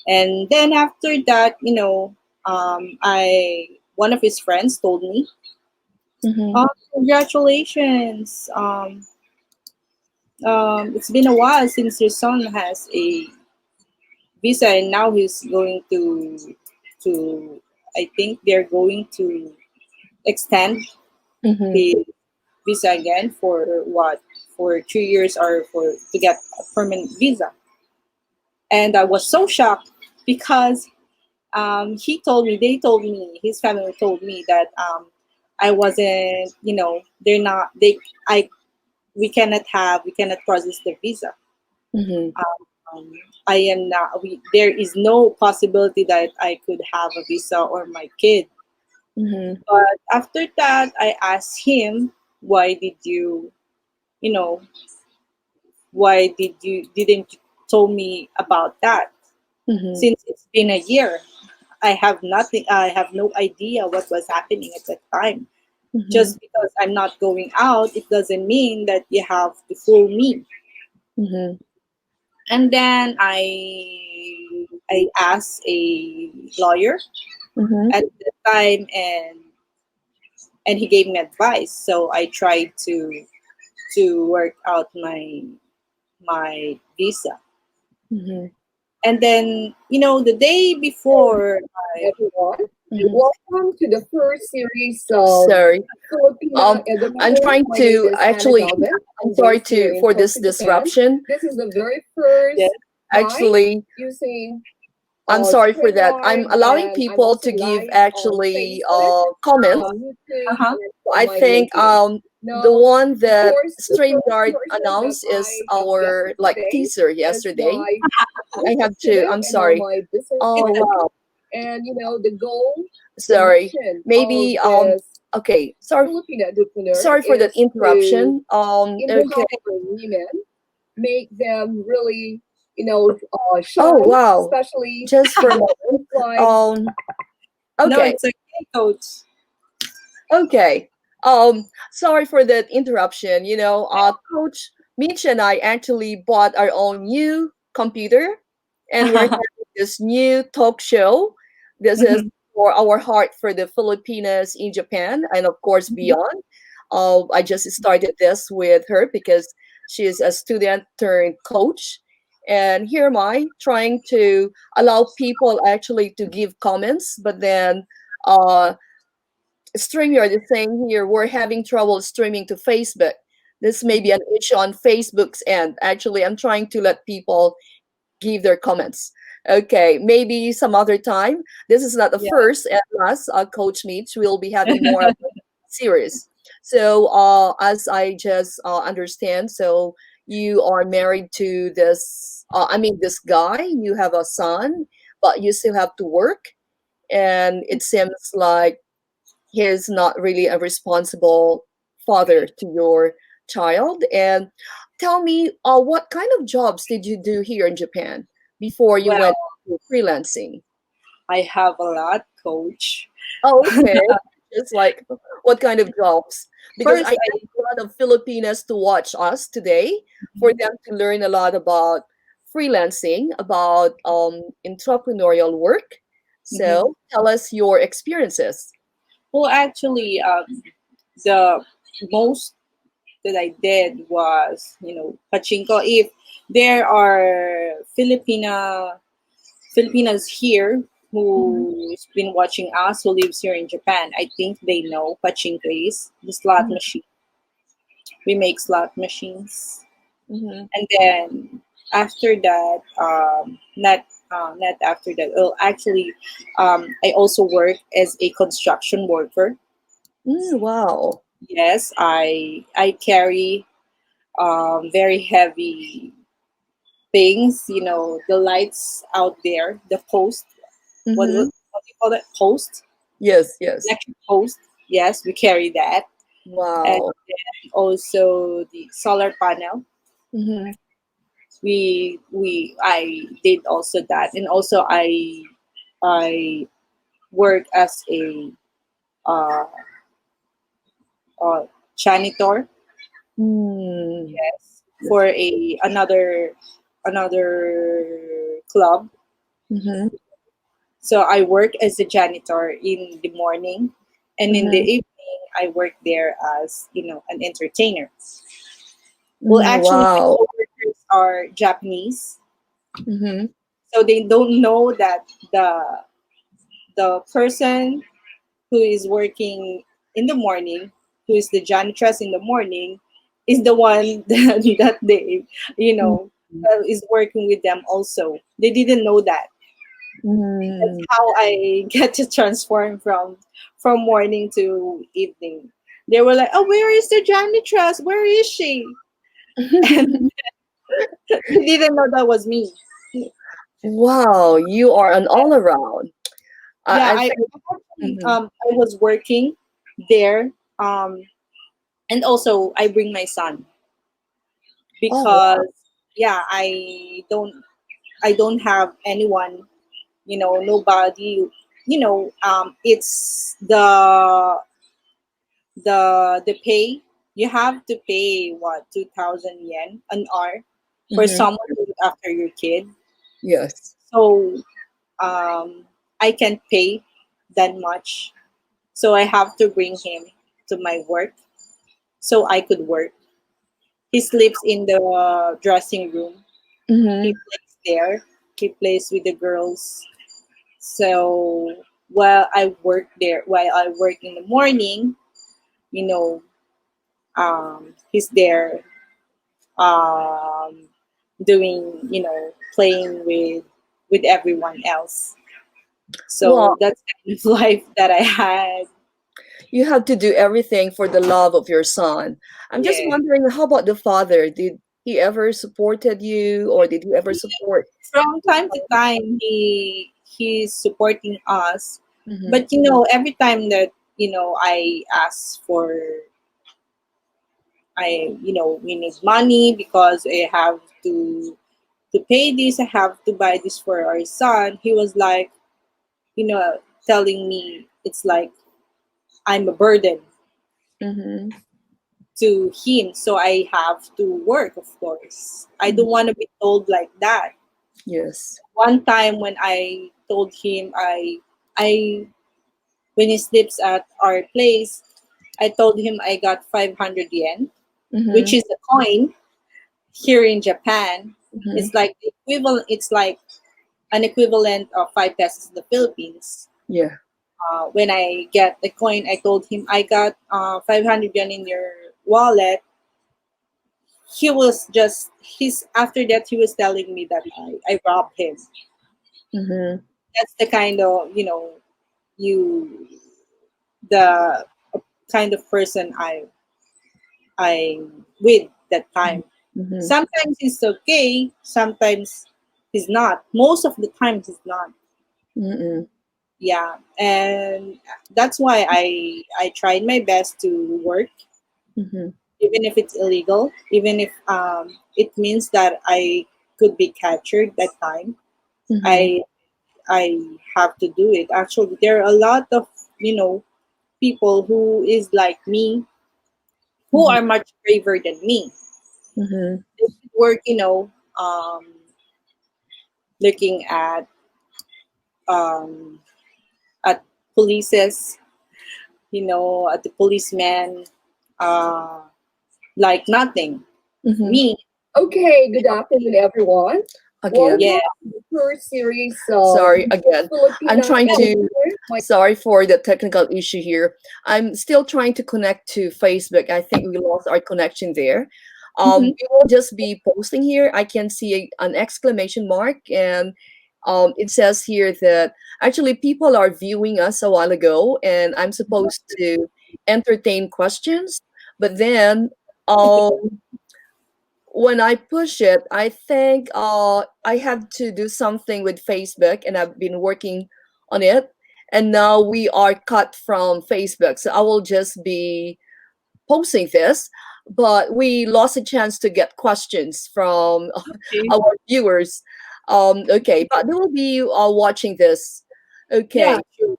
[SPEAKER 2] And then after that, I one of his friends told me,
[SPEAKER 1] Mhm.
[SPEAKER 2] "Oh, congratulations! It's been a while since your son has a visa, and now he's going to. I think they're going to extend
[SPEAKER 1] Mhm.
[SPEAKER 2] his visa again for what? For 2 years or for to get a permanent visa." And I was so shocked because they told me, his family told me that I wasn't, they're not, I, we cannot process the visa.
[SPEAKER 1] Mhm.
[SPEAKER 2] Um, I am not, there is no possibility that I could have a visa or my kid.
[SPEAKER 1] Mhm.
[SPEAKER 2] But after that, I asked him, why you know, didn't you told me about that?
[SPEAKER 1] Mhm.
[SPEAKER 2] Since it's been a year, I have no idea what was happening at that time.
[SPEAKER 1] Mhm.
[SPEAKER 2] Just because I'm not going out, it doesn't mean that you have to fool me.
[SPEAKER 1] Mhm.
[SPEAKER 2] And then I asked a lawyer
[SPEAKER 1] Mhm.
[SPEAKER 2] at the time, and he gave me advice. So I tried to work out my visa.
[SPEAKER 1] Mhm.
[SPEAKER 2] And then, the day before,
[SPEAKER 1] Everyone.
[SPEAKER 2] Mhm.
[SPEAKER 1] Welcome to the first series of
[SPEAKER 3] Sorry.
[SPEAKER 1] Filipina
[SPEAKER 3] I'm
[SPEAKER 1] Edupreneur.
[SPEAKER 3] trying
[SPEAKER 1] My name
[SPEAKER 3] to
[SPEAKER 1] is Anna
[SPEAKER 3] actually.
[SPEAKER 1] Galvin.
[SPEAKER 3] I'm
[SPEAKER 1] I'm
[SPEAKER 3] sorry
[SPEAKER 1] based here
[SPEAKER 3] to
[SPEAKER 1] in
[SPEAKER 3] for this
[SPEAKER 1] Tokyo, Japan.
[SPEAKER 3] disruption.
[SPEAKER 1] This is the very first
[SPEAKER 2] Yes.
[SPEAKER 1] mic
[SPEAKER 3] Actually,
[SPEAKER 1] using
[SPEAKER 3] I'm sorry for
[SPEAKER 1] straight
[SPEAKER 3] that. I'm
[SPEAKER 1] line,
[SPEAKER 3] allowing
[SPEAKER 1] and I'm
[SPEAKER 3] people
[SPEAKER 1] also
[SPEAKER 3] to give
[SPEAKER 1] live on
[SPEAKER 3] actually
[SPEAKER 1] Facebook,
[SPEAKER 3] comments.
[SPEAKER 1] YouTube,
[SPEAKER 2] Uh-huh.
[SPEAKER 1] and on
[SPEAKER 3] I
[SPEAKER 1] my
[SPEAKER 3] think
[SPEAKER 1] LinkedIn.
[SPEAKER 3] the
[SPEAKER 1] Now,
[SPEAKER 3] one
[SPEAKER 1] of
[SPEAKER 3] that
[SPEAKER 1] course, the first
[SPEAKER 3] StreamYard
[SPEAKER 1] person that
[SPEAKER 3] announced is
[SPEAKER 1] I have
[SPEAKER 3] our
[SPEAKER 1] guested
[SPEAKER 3] like
[SPEAKER 1] today
[SPEAKER 3] teaser
[SPEAKER 1] is
[SPEAKER 3] yesterday.
[SPEAKER 1] my
[SPEAKER 3] I have
[SPEAKER 1] co-host
[SPEAKER 3] to.
[SPEAKER 1] today
[SPEAKER 3] I'm
[SPEAKER 1] and
[SPEAKER 3] sorry.
[SPEAKER 1] my business
[SPEAKER 3] Oh
[SPEAKER 2] It's
[SPEAKER 1] partner.
[SPEAKER 3] wow.
[SPEAKER 1] And the goal, the
[SPEAKER 3] Sorry.
[SPEAKER 1] mission of
[SPEAKER 3] Maybe
[SPEAKER 1] this
[SPEAKER 3] okay. Sorry.
[SPEAKER 1] Filipino entrepreneur
[SPEAKER 3] Sorry for that
[SPEAKER 1] is to
[SPEAKER 3] interruption. Okay.
[SPEAKER 1] empower women, make them really,
[SPEAKER 3] Oh
[SPEAKER 1] shine,
[SPEAKER 3] wow.
[SPEAKER 1] especially
[SPEAKER 3] Just for a moment.
[SPEAKER 1] look like
[SPEAKER 3] Um.
[SPEAKER 2] No,
[SPEAKER 3] Okay.
[SPEAKER 2] it's okay, coach.
[SPEAKER 3] Okay. Sorry for that interruption. Coach Mitch and I actually bought our own new computer, and we're having this new talk show. This is
[SPEAKER 2] Mhm.
[SPEAKER 3] for our heart for the Filipinas in Japan and of course beyond. I just started this with her because she's a student turned coach. And here am I trying to allow people actually to give comments, but then uh, StreamYard is saying here we're having trouble streaming to Facebook. This may be an issue on Facebook's end. Actually, I'm trying to let people give their comments. Okay, maybe some other time. This is not the
[SPEAKER 2] Yeah.
[SPEAKER 3] first and last Coach Meets. We'll be having more of a series. So, as I just understand, so you are married to this, this guy, you have a son, but you still have to work. And it seems like he's not really a responsible father to your child. And tell me, what kind of jobs did you do here in Japan before you went
[SPEAKER 2] Well,
[SPEAKER 3] to freelancing?
[SPEAKER 2] I have a lot, coach.
[SPEAKER 3] Oh, okay. Just like what kind of jobs? Because I
[SPEAKER 2] First,
[SPEAKER 3] have a lot of Filipinas to watch us today for them to learn a lot about freelancing, about entrepreneurial work.
[SPEAKER 2] Mhm.
[SPEAKER 3] So tell us your experiences.
[SPEAKER 2] Well, actually, the most that I did was, pachinko. If there are Filipinas here
[SPEAKER 3] Mhm.
[SPEAKER 2] who's been watching us, who lives here in Japan, I think they know pachinko is the slot
[SPEAKER 3] Mhm.
[SPEAKER 2] machine. We make slot machines,
[SPEAKER 3] Mhm.
[SPEAKER 2] and then after that, not after that. Well, actually, I also work as a construction worker.
[SPEAKER 3] Wow.
[SPEAKER 2] Yes, I carry very heavy things. The lights out there, the post.
[SPEAKER 3] Mhm.
[SPEAKER 2] What do you call it? Post,
[SPEAKER 3] Yes, yes.
[SPEAKER 2] electric post. Yes, we carry that, and
[SPEAKER 3] Wow.
[SPEAKER 2] also the solar panel.
[SPEAKER 3] Mhm.
[SPEAKER 2] I did also that, and also I work as a uh, uh, janitor.
[SPEAKER 3] Mm.
[SPEAKER 2] Yes,
[SPEAKER 3] Yes.
[SPEAKER 2] for another club.
[SPEAKER 3] Mhm.
[SPEAKER 2] So I work as a janitor in the morning, and in the
[SPEAKER 3] Mhm.
[SPEAKER 2] evening I work there as an entertainer. Well,
[SPEAKER 3] Mm,
[SPEAKER 2] actually, my
[SPEAKER 3] wow.
[SPEAKER 2] coworkers are Japanese,
[SPEAKER 3] Mhm.
[SPEAKER 2] so they don't know that the person who is working in the morning, who is the janitress in the morning, is the one that they, is working with them also. They didn't know that. That's
[SPEAKER 3] Mhm.
[SPEAKER 2] how I get to transform from morning to evening. They were like, "Oh, where is the janitress? Where is she?" And they didn't know that was me.
[SPEAKER 3] Wow, you are an all around.
[SPEAKER 2] Yeah,
[SPEAKER 3] I think. Mhm.
[SPEAKER 2] I was working there, and also I bring my son
[SPEAKER 3] Oh
[SPEAKER 2] because
[SPEAKER 3] wow.
[SPEAKER 2] yeah, I don't have anyone, nobody, it's the pay. You have to pay what, 2,000 yen an hour for
[SPEAKER 3] Mhm.
[SPEAKER 2] someone to look after your kid.
[SPEAKER 3] Yes.
[SPEAKER 2] So I can't pay that much, so I have to bring him to my work so I could work. He sleeps in the dressing room. He
[SPEAKER 3] Mhm.
[SPEAKER 2] plays there. He plays with the girls. So while I work in the morning, you know, he's there, um, doing, playing with everyone else.
[SPEAKER 3] Well,
[SPEAKER 2] So that's kind of life that I had.
[SPEAKER 3] you have to do everything for the love of your son. I'm just
[SPEAKER 2] Yeah.
[SPEAKER 3] wondering, how about the father? Did he ever supported you, or did he ever support?
[SPEAKER 2] From time to time, he's supporting us,
[SPEAKER 3] Mm-hmm.
[SPEAKER 2] but every time that I ask for, we need money because I have to pay this, I have to buy this for our son. He was like, telling me it's like I'm a burden
[SPEAKER 3] Mm-hmm.
[SPEAKER 2] to him, so I have to work. Of course, I
[SPEAKER 3] Mm-hmm.
[SPEAKER 2] don't want to be told like that.
[SPEAKER 3] Yes.
[SPEAKER 2] One time when I told him, I when he sleeps at our place, I told him I got 500 yen, which
[SPEAKER 3] Mm-hmm.
[SPEAKER 2] is a coin here in Japan.
[SPEAKER 3] Mm-hmm.
[SPEAKER 2] It's like the equivalent. It's like an equivalent of 5 pesos in the Philippines.
[SPEAKER 3] Yeah.
[SPEAKER 2] When I get the coin, I told him I got 500 yen in your wallet. He was just he's after that he was telling me that I robbed him.
[SPEAKER 3] Mm-hmm.
[SPEAKER 2] That's the kind of you the kind of person I'm with that time.
[SPEAKER 3] Mm-hmm.
[SPEAKER 2] Sometimes he's okay, sometimes he's not. Most of the time he's not.
[SPEAKER 3] Mm-hmm.
[SPEAKER 2] Yeah, and that's why I tried my best to work,
[SPEAKER 3] Mm-hmm.
[SPEAKER 2] even if it's illegal, even if it means that I could be captured that time.
[SPEAKER 3] Mm-hmm.
[SPEAKER 2] I I have to do it. Actually, there are a lot of you know people who is like me who
[SPEAKER 3] Mm-hmm.
[SPEAKER 2] are much braver than me.
[SPEAKER 3] Mm-hmm.
[SPEAKER 2] They should work, looking um, at polices, at the policeman, uh, like nothing.
[SPEAKER 3] Mm-hmm.
[SPEAKER 2] Me,
[SPEAKER 1] Okay, good afternoon, everyone.
[SPEAKER 3] Again.
[SPEAKER 1] Welcome
[SPEAKER 2] yeah,
[SPEAKER 1] to the first series of
[SPEAKER 3] Sorry, again. I'm
[SPEAKER 1] Filipina
[SPEAKER 3] trying to,
[SPEAKER 1] Edupreneur. My
[SPEAKER 3] sorry for the technical issue here. I'm still trying to connect to Facebook. I think we lost our connection there.
[SPEAKER 2] hmm
[SPEAKER 3] We will just be posting here. I can see an exclamation mark, and it says here that actually people are viewing us a while ago, and I'm supposed to entertain questions, but then um, when I push it, I think I have to do something with Facebook, and I've been working on it. And now we are cut from Facebook, so I will just be posting this. But we lost a chance to get questions from
[SPEAKER 2] okay,
[SPEAKER 3] our viewers. Okay, but they will be watching this.
[SPEAKER 2] yeah,
[SPEAKER 3] Okay,
[SPEAKER 2] sure.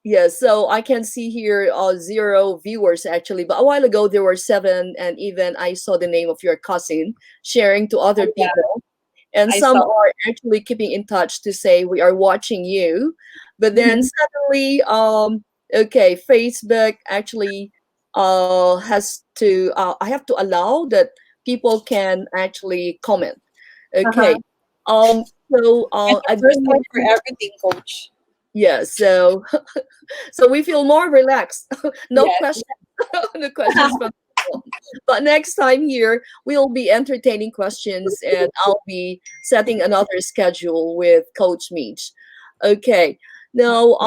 [SPEAKER 3] yes, so I can see here zero viewers actually, but a while ago there were seven, and even I saw the name of your cousin sharing to other
[SPEAKER 2] Oh, yeah,
[SPEAKER 3] people, and
[SPEAKER 2] I
[SPEAKER 3] some
[SPEAKER 2] saw.
[SPEAKER 3] are actually keeping in touch to say we are watching you, but then
[SPEAKER 2] hmm
[SPEAKER 3] suddenly, okay, Facebook actually has to I have to allow that people can actually comment. Okay,
[SPEAKER 2] Uh-huh.
[SPEAKER 3] so
[SPEAKER 2] It's the
[SPEAKER 3] at the
[SPEAKER 2] first time for everything, coach.
[SPEAKER 3] yeah, so so we feel more relaxed. No
[SPEAKER 2] Yes.
[SPEAKER 3] questions, no questions from people. But next time here, we'll be entertaining questions, and I'll be setting another schedule with Coach Meach. Okay. Now,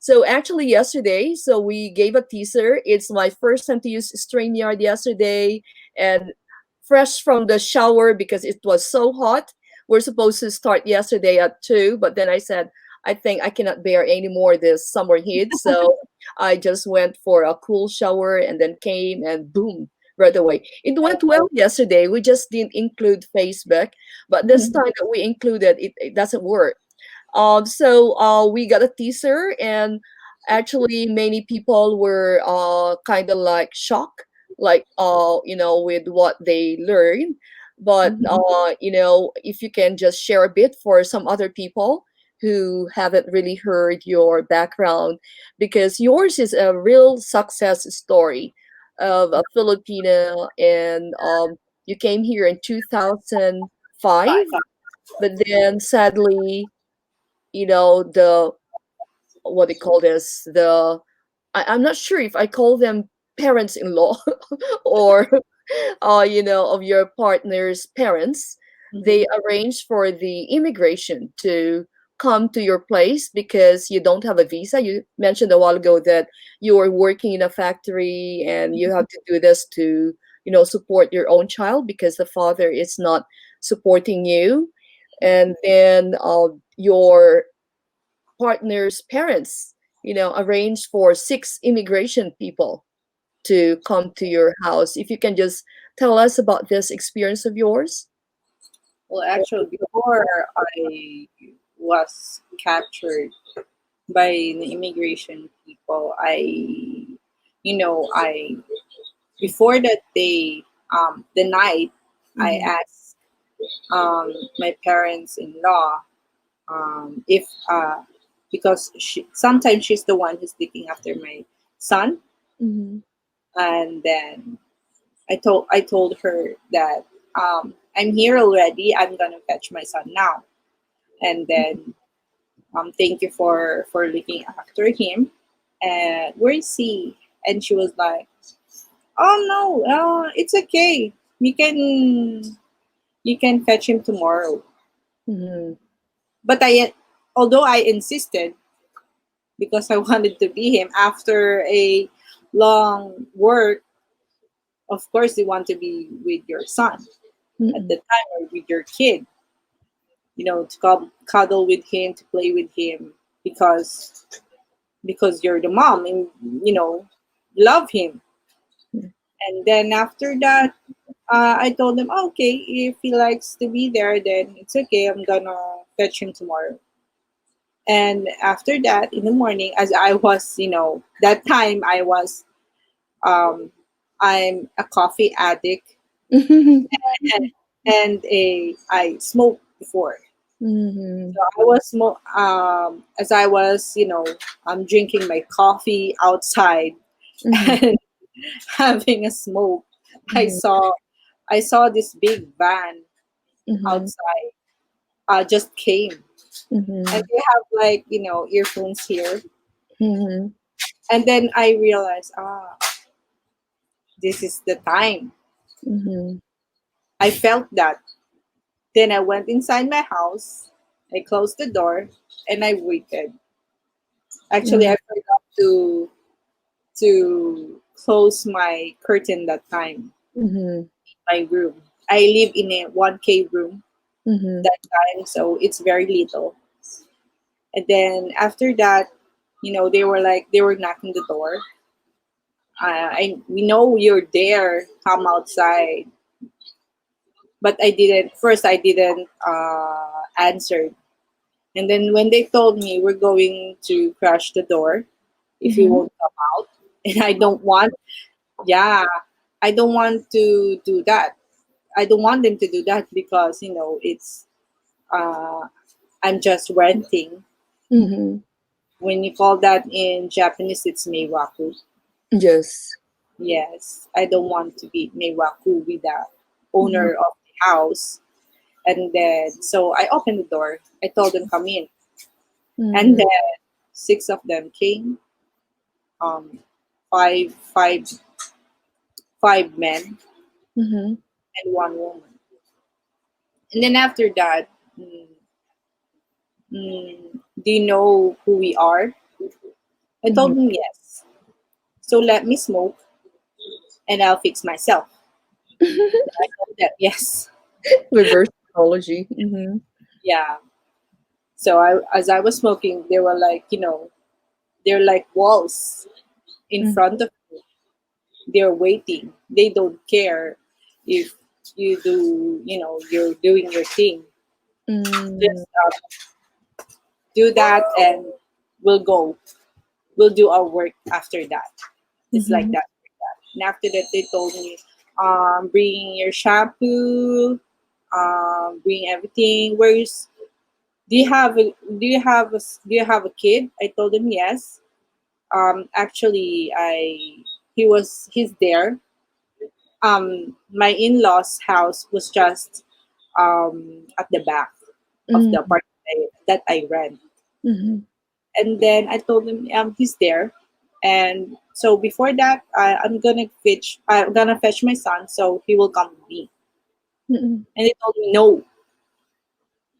[SPEAKER 3] so actually yesterday, so we gave a teaser. It's my first time to use StreamYard yesterday, and fresh from the shower because it was so hot. We're supposed to start yesterday at 2, but then I said, I think I cannot bear any more this summer heat. So I just went for a cool shower and then came and boom, right away. It went well yesterday. We just didn't include Facebook, but this
[SPEAKER 2] Mhm.
[SPEAKER 3] time that we included, it doesn't work. So we got a teaser, and actually many people were kind of like shocked, like with what they learned. But
[SPEAKER 2] Mhm.
[SPEAKER 3] if you can just share a bit for some other people who haven't really heard your background, because yours is a real success story of a Filipino, and you came here in 2005.
[SPEAKER 1] But then sadly, the what they call this, I'm not sure if I call them parents-in-law or of your partner's parents. They
[SPEAKER 2] Mhm.
[SPEAKER 1] arrange for the immigration to come to your place because you don't have a visa. You mentioned a while ago that you are working in a factory and you have to do this to support your own child because the father is not supporting you. And then your partner's parents arrange for six immigration people to come to your house. If you can just tell us about this experience of yours.
[SPEAKER 2] Well, actually, before I was captured by the immigration people, I before that day, the night, I
[SPEAKER 1] Mm-hmm.
[SPEAKER 2] asked my parents-in-law if because sometimes she's the one who's looking after my son,
[SPEAKER 1] Mm-hmm.
[SPEAKER 2] and then I told her that I'm here already. I'm gonna fetch my son now, and then thank you for looking after him. And where is he? And she was like, oh no, it's okay. You can fetch him tomorrow.
[SPEAKER 1] Mm-hmm.
[SPEAKER 2] But although I insisted because I wanted to be him after a long work, of course you want to be with your son at
[SPEAKER 1] Mm-hmm.
[SPEAKER 2] the time or with your kid, to cuddle with him, to play with him because you're the mom and love him. And then after that, I told him, okay, if he likes to be there, then it's okay. I'm gonna fetch him tomorrow. And after that, in the morning, as I was, that time um, I'm a coffee addict and, I smoked before.
[SPEAKER 1] Mm-hmm.
[SPEAKER 2] So I was as I was, I'm drinking my coffee outside
[SPEAKER 1] Mm-hmm.
[SPEAKER 2] and having a smoke. I
[SPEAKER 1] Mm-hmm.
[SPEAKER 2] saw I saw this big van
[SPEAKER 1] Mm-hmm.
[SPEAKER 2] outside. Just came, and
[SPEAKER 1] Mm-hmm.
[SPEAKER 2] they have like earphones here.
[SPEAKER 1] Mm-hmm.
[SPEAKER 2] And then I realized, this is the time.
[SPEAKER 1] Mm-hmm.
[SPEAKER 2] I felt that. Then I went inside my house. I closed the door and I waited. Actually, I forgot to close my curtain that time.
[SPEAKER 1] Mm-hmm.
[SPEAKER 2] My room. I live in a 1K room
[SPEAKER 1] Mm-hmm.
[SPEAKER 2] that time, so it's very little. And then after that, they were knocking the door. We know you're there. Come outside. But I didn't. First, I didn't answer. And then when they told me we're going to crash the door if you
[SPEAKER 1] Mm-hmm.
[SPEAKER 2] won't come out, and yeah, I don't want to do that. I don't want them to do that because it's uh, I'm just renting.
[SPEAKER 1] Mm-hmm.
[SPEAKER 2] When you call that in Japanese, it's meiwaku.
[SPEAKER 1] Yes.
[SPEAKER 2] Yes, I don't want to be meiwaku with the
[SPEAKER 1] Mm-hmm.
[SPEAKER 2] owner of the house. And then so I opened the door. I told them come in, and
[SPEAKER 1] Mm-hmm.
[SPEAKER 2] then six of them came. Five, five men
[SPEAKER 1] Mm-hmm.
[SPEAKER 2] and one woman. And then after that, mm, do you know who we are? I
[SPEAKER 1] Mm-hmm.
[SPEAKER 2] told them yes. So let me smoke and I'll fix myself. I told them yes.
[SPEAKER 1] Reverse psychology. Mm-hmm.
[SPEAKER 2] Yeah. So as I was smoking, they were like, they're like walls in front of me. They're waiting. They don't care if you're doing your thing.
[SPEAKER 1] Mm-hmm.
[SPEAKER 2] Just do that and we'll go. We'll do our work after that. It's like
[SPEAKER 1] Mm-hmm.
[SPEAKER 2] that. And after that, they told me, bring your shampoo, bring everything. Do you have a kid? I told him yes. Actually, he's there. My in-laws' house was just at the back. of the
[SPEAKER 3] Mm-hmm.
[SPEAKER 2] apartment that I rent.
[SPEAKER 3] Mm-hmm.
[SPEAKER 2] And then I told him he's there. And so before that, I'm gonna fetch my son, so he will come with me.
[SPEAKER 3] Mm-hmm.
[SPEAKER 2] And they told me no.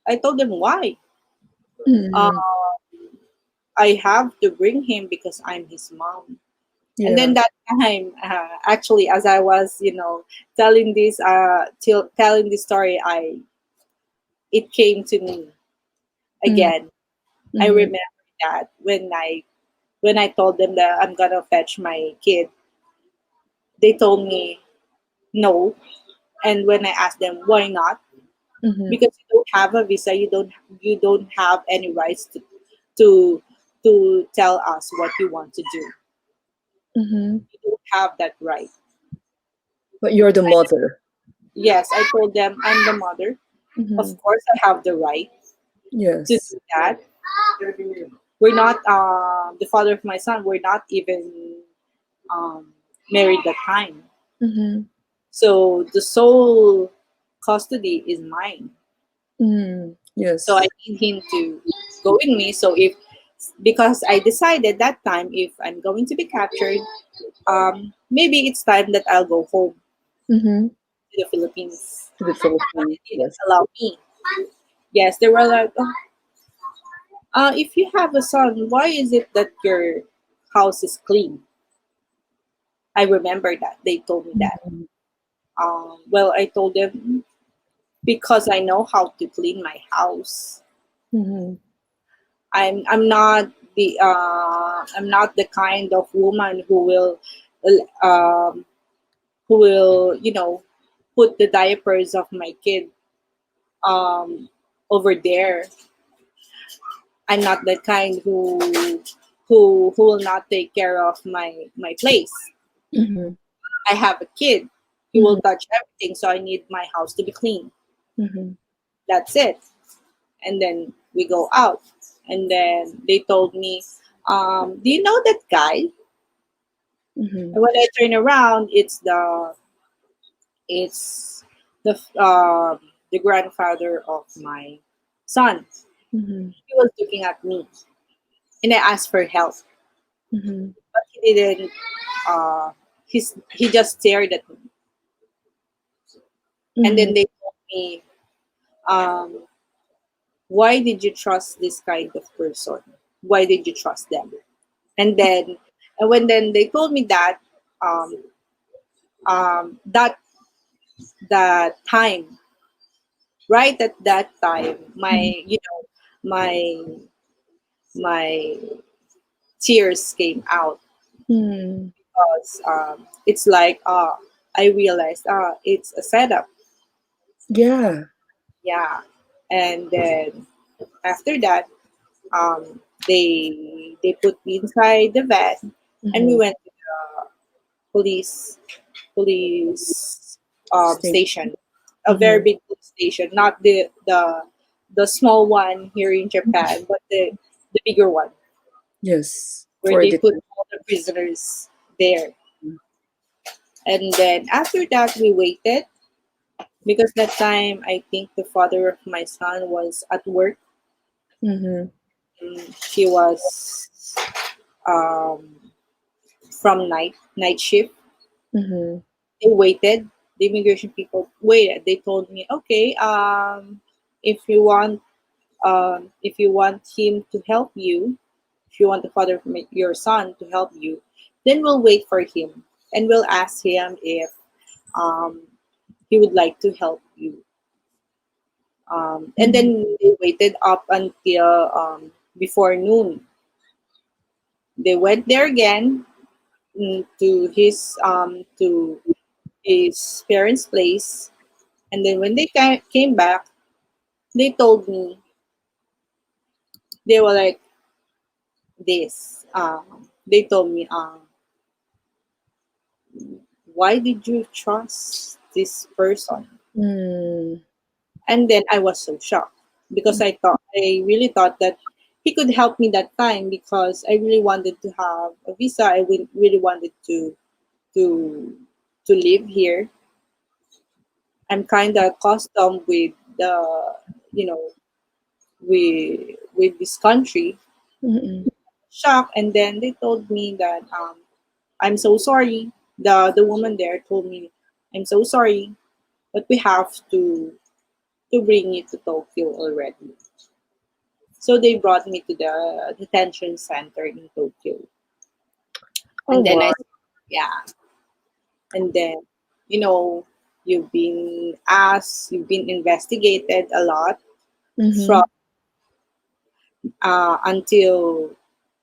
[SPEAKER 2] I told them why. Uh,
[SPEAKER 3] Mm-hmm.
[SPEAKER 2] I have to bring him because I'm his mom. And
[SPEAKER 3] Yeah.
[SPEAKER 2] then that time, actually, as I was, telling telling this story, it came to me again. I
[SPEAKER 3] Mm-hmm.
[SPEAKER 2] remember that when I told them that I'm gonna fetch my kid, they told me no. And when I asked them why not,
[SPEAKER 3] Mm-hmm.
[SPEAKER 2] because you don't have a visa, you don't have any rights to to tell us what you want to do.
[SPEAKER 3] Mm-hmm.
[SPEAKER 2] You don't have that right.
[SPEAKER 3] But you're the mother.
[SPEAKER 2] Yes, I told them I'm the mother.
[SPEAKER 3] Mm-hmm.
[SPEAKER 2] Of course, I have the right to
[SPEAKER 3] Yes.
[SPEAKER 2] do that. We're not the father of my son. We're not even um, married that time.
[SPEAKER 3] Mm-hmm.
[SPEAKER 2] So the sole custody is mine.
[SPEAKER 3] Mm-hmm.
[SPEAKER 2] So I
[SPEAKER 3] Yes.
[SPEAKER 2] need him to go with me. So if because I decided that time if I'm going to be captured, maybe it's time that I'll go home
[SPEAKER 3] Mm-hmm.
[SPEAKER 2] to the Philippines.
[SPEAKER 3] To the
[SPEAKER 2] But
[SPEAKER 3] Philippines.
[SPEAKER 2] they didn't
[SPEAKER 3] Yes.
[SPEAKER 2] allow me. Yes, they were like, oh, if you have a son, why is it that your house is clean? I remember that they told me that.
[SPEAKER 3] Mm-hmm.
[SPEAKER 2] Well, I told them because I know how to clean my house.
[SPEAKER 3] Mm-hmm.
[SPEAKER 2] I'm not the kind of woman um, who will put the diapers of my kid um, over there. I'm not the kind who will not take care of my place.
[SPEAKER 3] Mm-hmm.
[SPEAKER 2] I have a kid. He will
[SPEAKER 3] Mm-hmm.
[SPEAKER 2] touch everything, so I need my house to be clean.
[SPEAKER 3] Mm-hmm.
[SPEAKER 2] That's it. And then we go out. And then they told me, "Do you know that guy?"
[SPEAKER 3] Mm-hmm.
[SPEAKER 2] And when I turn around, it's the grandfather of my son.
[SPEAKER 3] Mm-hmm.
[SPEAKER 2] He was looking at me, and I asked for help,
[SPEAKER 3] Mm-hmm.
[SPEAKER 2] but he didn't. He just stared at me, and then
[SPEAKER 3] Mm-hmm.
[SPEAKER 2] they told me, um, "Why did you trust this kind of person? Why did you trust them?" And then, and when then they told me that, um, that time, right at that time, my my tears came out
[SPEAKER 3] Mm-hmm.
[SPEAKER 2] because it's like I realized it's a setup.
[SPEAKER 3] Yeah.
[SPEAKER 2] Yeah. And then after that, they put me inside the van, and we
[SPEAKER 3] Mm-hmm.
[SPEAKER 2] went to the police police
[SPEAKER 3] State.
[SPEAKER 2] station, a very
[SPEAKER 3] Mm-hmm.
[SPEAKER 2] big police station, not the small one here in Japan, but the bigger one
[SPEAKER 3] Yes.
[SPEAKER 2] where
[SPEAKER 3] For
[SPEAKER 2] they put
[SPEAKER 3] detention.
[SPEAKER 2] all the prisoners there. And then after that, we waited because that time I think the father of my son was at work.
[SPEAKER 3] Mm-hmm.
[SPEAKER 2] He was um, from night shift.
[SPEAKER 3] Mm-hmm.
[SPEAKER 2] They waited. The immigration people waited. They told me, okay, if you want if you want him to help you, if you want the father of your son to help you, then we'll wait for him and we'll ask him if um, he would like to help you. And
[SPEAKER 3] Mm-hmm.
[SPEAKER 2] then they waited up until before noon. They went there again to his parents' place, and then when they came back, they told me they were like this. They told me, "Why did you trust this person?"
[SPEAKER 3] Mm-hmm.
[SPEAKER 2] And then I was so shocked because I really thought that he could help me that time because I really wanted to have a visa. Really wanted to to live here. I'm kind of accustomed with the you know with this country.
[SPEAKER 3] Mm-mm.
[SPEAKER 2] Shocked, and then they told me that I'm so sorry. The woman there told me, I'm so sorry, but we have to bring you to Tokyo already. So they brought me to the detention center in Tokyo.
[SPEAKER 3] Oh,
[SPEAKER 2] And then
[SPEAKER 3] wow.
[SPEAKER 2] yeah, and then, you know, you've been investigated a lot from
[SPEAKER 3] Mm-hmm.
[SPEAKER 2] until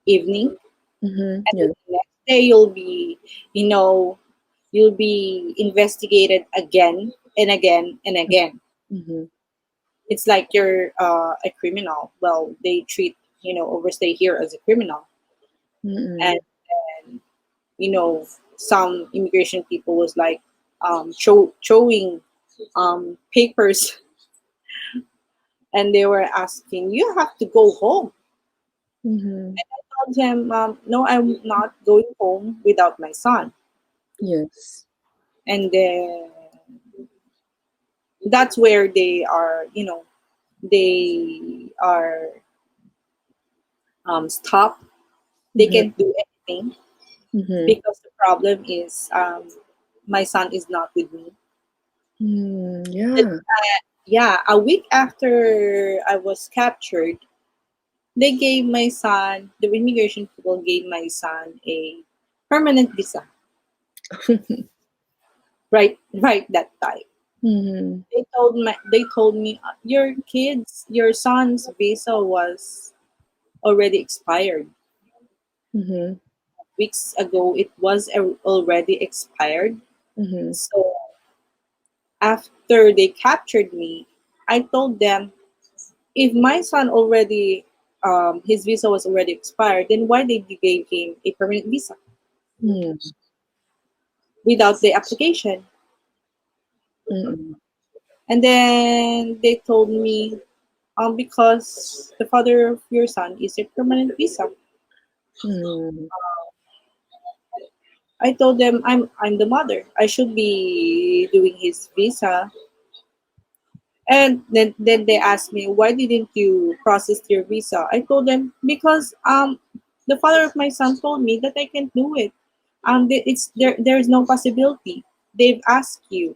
[SPEAKER 2] evening.
[SPEAKER 3] Mm-hmm.
[SPEAKER 2] And
[SPEAKER 3] Yeah.
[SPEAKER 2] then the next day you know, you'll be investigated again and again and again.
[SPEAKER 3] Mm-hmm.
[SPEAKER 2] It's like you're a criminal. Well, they treat, overstay here as a criminal. And
[SPEAKER 3] Mm-mm.
[SPEAKER 2] you know, some immigration people was like throwing papers, and they were asking, "You have to go home."
[SPEAKER 3] Mm-hmm.
[SPEAKER 2] I told him, "No, I'm not going home without my son."
[SPEAKER 3] Yes.
[SPEAKER 2] And then that's where they are, they are stopped. They
[SPEAKER 3] Mm-hmm.
[SPEAKER 2] can't do anything
[SPEAKER 3] Mm-hmm.
[SPEAKER 2] because the problem is my son is not with me.
[SPEAKER 3] Mm,
[SPEAKER 2] But,
[SPEAKER 3] yeah.
[SPEAKER 2] yeah, a week after I was captured, they gave my son, the immigration people gave my son a permanent visa. Right that time.
[SPEAKER 3] Mm-hmm.
[SPEAKER 2] They told me, your son's visa was already expired.
[SPEAKER 3] Mm-hmm.
[SPEAKER 2] Weeks ago, it was already expired.
[SPEAKER 3] Mm-hmm.
[SPEAKER 2] So after they captured me, I told them, if my son already, his visa was already expired, then why did you give him a permanent visa
[SPEAKER 3] Mm-hmm.
[SPEAKER 2] without the application?
[SPEAKER 3] Mm-hmm.
[SPEAKER 2] And then they told me, because the father of your son is a permanent visa.
[SPEAKER 3] Mm-hmm.
[SPEAKER 2] I told them, I'm the mother. I should be doing his visa. And then they asked me, why didn't you process your visa? I told them, because the father of my son told me that I can't do it. It's there's no possibility. They've asked you.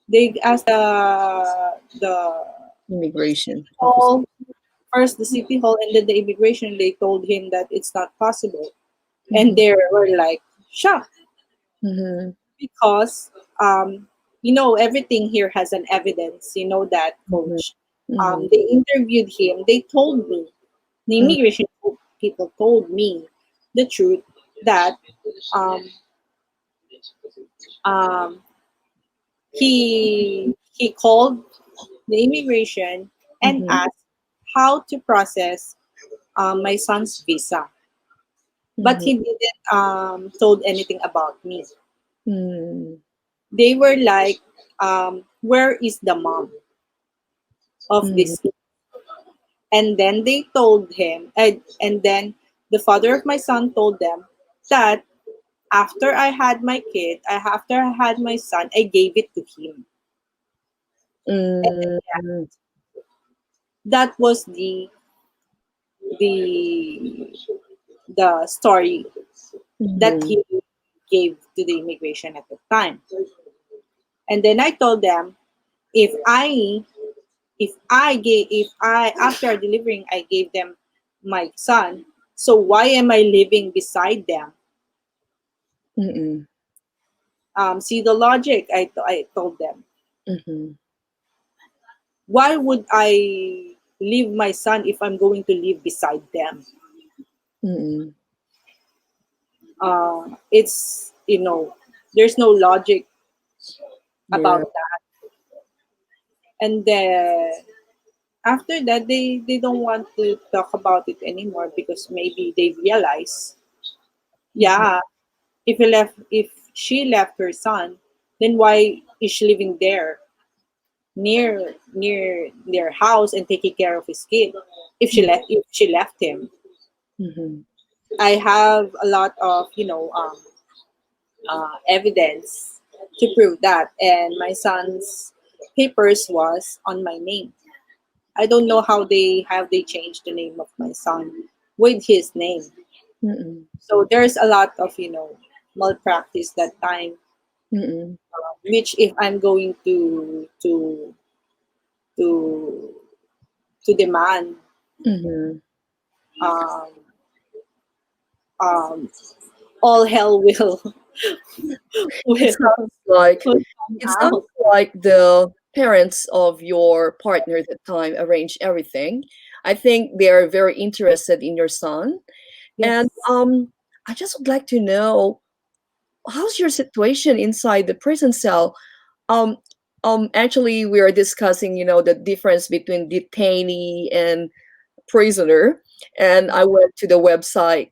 [SPEAKER 2] They asked the
[SPEAKER 3] Immigration officer.
[SPEAKER 2] hall, first the city hall, and then the immigration. They told him that it's not possible. And
[SPEAKER 3] Mm-hmm.
[SPEAKER 2] they were like shocked,
[SPEAKER 3] Mm-hmm.
[SPEAKER 2] because everything here has an evidence. You know that,
[SPEAKER 3] Mm-hmm.
[SPEAKER 2] coach.
[SPEAKER 3] Mm-hmm.
[SPEAKER 2] They interviewed him. They told me, the immigration people told me the truth, that um, um, he called the immigration and
[SPEAKER 3] Mm-hmm.
[SPEAKER 2] asked how to process my son's visa, but
[SPEAKER 3] Mm-hmm.
[SPEAKER 2] he didn't told anything about me.
[SPEAKER 3] Mm-hmm.
[SPEAKER 2] They were like, where is the mom of
[SPEAKER 3] Mm-hmm.
[SPEAKER 2] this? And then they told him, and then the father of my son told them that after I had my son, I gave it to him. And
[SPEAKER 3] Mm-hmm.
[SPEAKER 2] that was the the story that
[SPEAKER 3] Mm-hmm.
[SPEAKER 2] he gave to the immigration at the time. And then I told them, if I if I after delivering I gave them my son, so why am I living beside them?
[SPEAKER 3] Mm-hmm.
[SPEAKER 2] See the logic, I told them.
[SPEAKER 3] Mm-hmm.
[SPEAKER 2] Why would I leave my son if I'm going to live beside them?
[SPEAKER 3] Mm-hmm.
[SPEAKER 2] It's, there's no logic
[SPEAKER 3] Yeah.
[SPEAKER 2] about that. And then after that, they don't want to talk about it anymore, because maybe they realize,
[SPEAKER 3] Mm-hmm.
[SPEAKER 2] yeah, if she left her son, then why is she living there near their house and taking care of his kid, if she left him?
[SPEAKER 3] Mm-hmm.
[SPEAKER 2] I have a lot of, evidence to prove that, and my son's papers was on my name I don't know how they changed the name of my son with his name.
[SPEAKER 3] Mm-mm.
[SPEAKER 2] So there's a lot of malpractice that time,
[SPEAKER 3] Mm-mm.
[SPEAKER 2] which if I'm going to to demand,
[SPEAKER 3] Mm-hmm.
[SPEAKER 2] um, um, all hell will
[SPEAKER 3] It
[SPEAKER 2] will,
[SPEAKER 3] sounds like
[SPEAKER 2] will come
[SPEAKER 3] it sounds
[SPEAKER 2] out.
[SPEAKER 3] like the parents of your partner at the time arranged everything. I think they are very interested in your son. And
[SPEAKER 2] Yes.
[SPEAKER 3] I just would like to know, how's your situation inside the prison cell? Um, actually, we are discussing, the difference between detainee and prisoner, and I went to the website.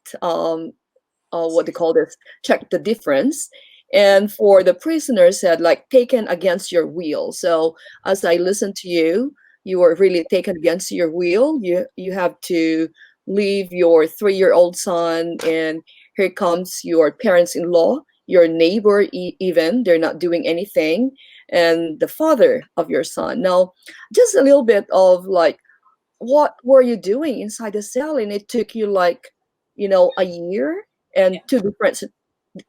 [SPEAKER 3] What they call this, check the difference. And for the prisoner said like taken against your will. So as I listened to you, you were really taken against your will. You have to leave your 3-year-old son, and here comes your parents-in-law, your neighbor, even they're not doing anything, and the father of your son. Now, just a little bit of like, what were you doing inside the cell? And it took you like, a year, and
[SPEAKER 2] Yeah.
[SPEAKER 3] two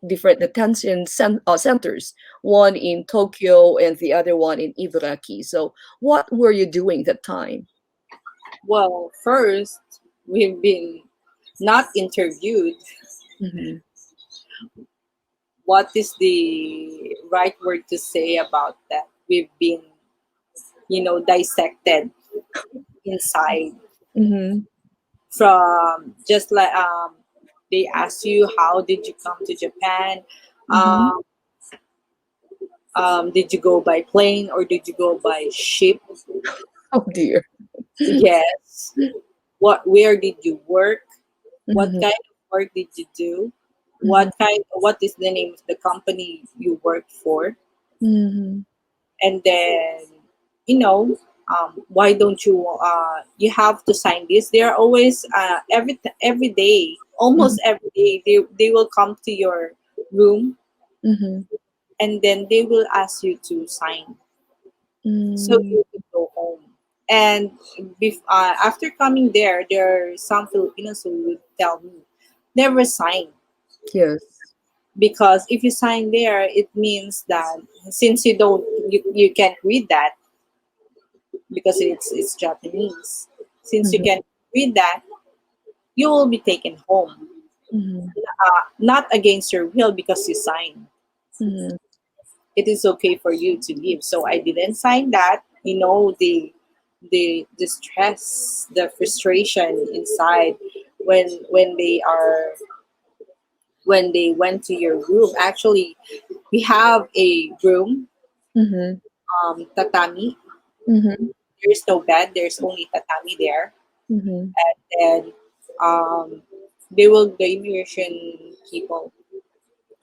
[SPEAKER 3] different detention centers, one in Tokyo and the other one in Ibaraki. So what were you doing that time?
[SPEAKER 2] Well, first we've been not interviewed.
[SPEAKER 3] Mm-hmm.
[SPEAKER 2] What is the right word to say about that? We've been, dissected inside,
[SPEAKER 3] Mm-hmm.
[SPEAKER 2] from just like they ask you how did you come to Japan,
[SPEAKER 3] Mm-hmm.
[SPEAKER 2] um, did you go by plane or did you go by ship?
[SPEAKER 3] Oh dear.
[SPEAKER 2] Yes. Where did you work? What
[SPEAKER 3] Mm-hmm.
[SPEAKER 2] kind of work did you do?
[SPEAKER 3] Mm-hmm.
[SPEAKER 2] What is the name of the company you work for?
[SPEAKER 3] Mm-hmm.
[SPEAKER 2] And then, why don't you have to sign this? They're always every day, almost every day, they will come to your room,
[SPEAKER 3] Mm-hmm.
[SPEAKER 2] and then they will ask you to sign so
[SPEAKER 3] Mm-hmm.
[SPEAKER 2] you can go home. And after coming there are some Filipinos who would tell me never sign,
[SPEAKER 3] Yes.
[SPEAKER 2] because if you sign there, it means that since you can't read that, because it's Japanese. Since you
[SPEAKER 3] Mm-hmm.
[SPEAKER 2] can read that, you will be taken home,
[SPEAKER 3] Mm-hmm.
[SPEAKER 2] not against your will because you signed.
[SPEAKER 3] Mm-hmm.
[SPEAKER 2] It is okay for you to leave. So I didn't sign that. The stress, the frustration inside when they went to your room. Actually, we have a room,
[SPEAKER 3] Mm-hmm.
[SPEAKER 2] tatami.
[SPEAKER 3] Mm-hmm.
[SPEAKER 2] There's no bed. There's only tatami there.
[SPEAKER 3] Mm-hmm.
[SPEAKER 2] Then um, the immigration people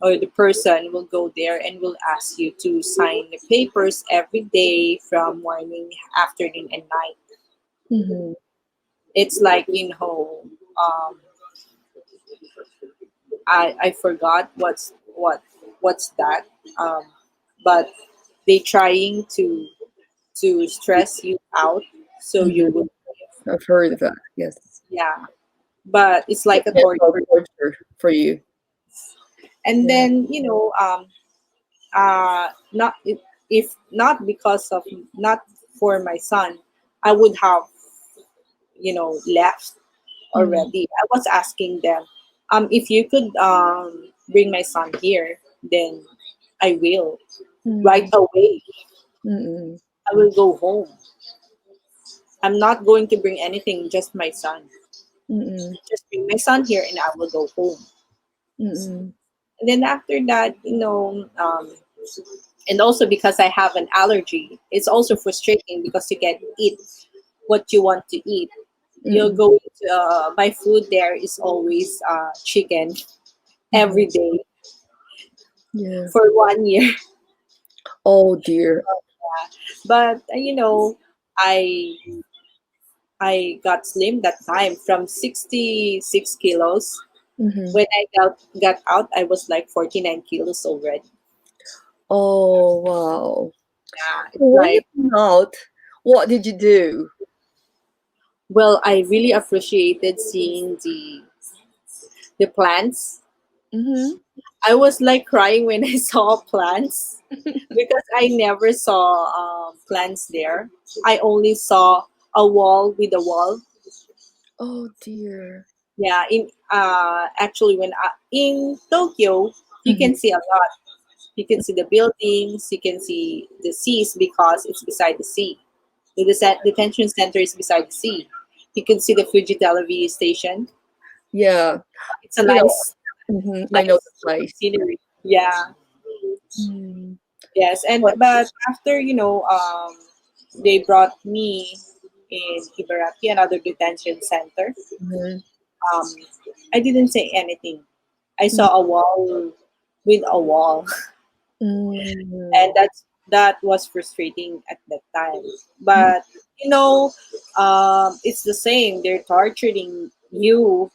[SPEAKER 2] or the person will go there and will ask you to sign the papers every day from morning, afternoon, and night.
[SPEAKER 3] Mm-hmm.
[SPEAKER 2] It's like, I forgot what's that, um, but they trying to stress you out so you
[SPEAKER 3] Mm-hmm.
[SPEAKER 2] would,
[SPEAKER 3] I've heard of that. Yes.
[SPEAKER 2] yeah, but it's
[SPEAKER 3] Like
[SPEAKER 2] like a
[SPEAKER 3] mental
[SPEAKER 2] torture.
[SPEAKER 3] torture for you.
[SPEAKER 2] And
[SPEAKER 3] Yeah.
[SPEAKER 2] then not if not because of, not for my son, I would have left
[SPEAKER 3] Mm-hmm.
[SPEAKER 2] already. I was asking them, if you could bring my son here, then I will right away.
[SPEAKER 3] Mm-hmm.
[SPEAKER 2] I will go home. I'm not going to bring anything, just my son.
[SPEAKER 3] Mm-hmm.
[SPEAKER 2] Just bring my son here and I will go home.
[SPEAKER 3] Mm-hmm.
[SPEAKER 2] And then after that, and also because I have an allergy, it's also frustrating because you can't eat what you want to eat. You'll
[SPEAKER 3] Mm-hmm.
[SPEAKER 2] go to, my food there is always chicken
[SPEAKER 3] Mm-hmm.
[SPEAKER 2] every day
[SPEAKER 3] Yeah.
[SPEAKER 2] for 1 year.
[SPEAKER 3] Oh dear.
[SPEAKER 2] But I I got slim that time from 66 kilos.
[SPEAKER 3] Mm-hmm.
[SPEAKER 2] When I got out, I was like 49 kilos already.
[SPEAKER 3] Oh wow.
[SPEAKER 2] Yeah,
[SPEAKER 3] So
[SPEAKER 2] it's
[SPEAKER 3] when you
[SPEAKER 2] like
[SPEAKER 3] came out, what did you do?
[SPEAKER 2] Well, I really appreciated seeing the plants.
[SPEAKER 3] Mm-hmm.
[SPEAKER 2] I was like crying when I saw plants because I never saw plants there. I only saw a wall with a wall.
[SPEAKER 3] Oh dear.
[SPEAKER 2] Yeah, in actually when in Tokyo, you
[SPEAKER 3] Mm-hmm.
[SPEAKER 2] can see a lot. You can see the buildings, you can see the seas because it's beside the sea. The detention center is beside the sea. You can see the Fuji television station.
[SPEAKER 3] Yeah.
[SPEAKER 2] It's a
[SPEAKER 3] You know,
[SPEAKER 2] nice,
[SPEAKER 3] I know the
[SPEAKER 2] nice
[SPEAKER 3] place.
[SPEAKER 2] scenery. Yeah.
[SPEAKER 3] Mm.
[SPEAKER 2] Yes, and
[SPEAKER 3] But
[SPEAKER 2] but after they brought me in Ibaraki, another detention center.
[SPEAKER 3] mhm.
[SPEAKER 2] Um, I didn't say anything. I saw a wall with a wall, and
[SPEAKER 3] Mm.
[SPEAKER 2] that was frustrating at that time. But you know, it's the same. They're torturing you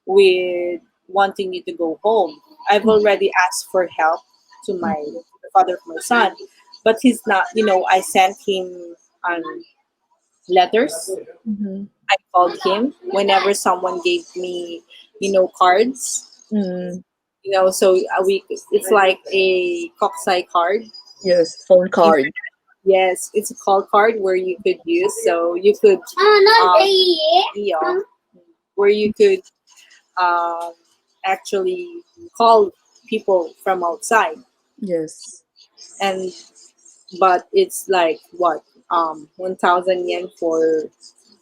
[SPEAKER 2] with wanting you to go home. I've already asked for help to the father of my son, but he's not. I sent him letters.
[SPEAKER 3] Mm-hmm.
[SPEAKER 2] I called him whenever someone gave me, cards.
[SPEAKER 3] Mm.
[SPEAKER 2] So it's like a Koksai card.
[SPEAKER 3] Yes, phone card.
[SPEAKER 2] Yes, it's a call card where you could use. So you could, yeah, where you could um, actually call people from outside.
[SPEAKER 3] Yes.
[SPEAKER 2] And but it's like what 1,000 yen for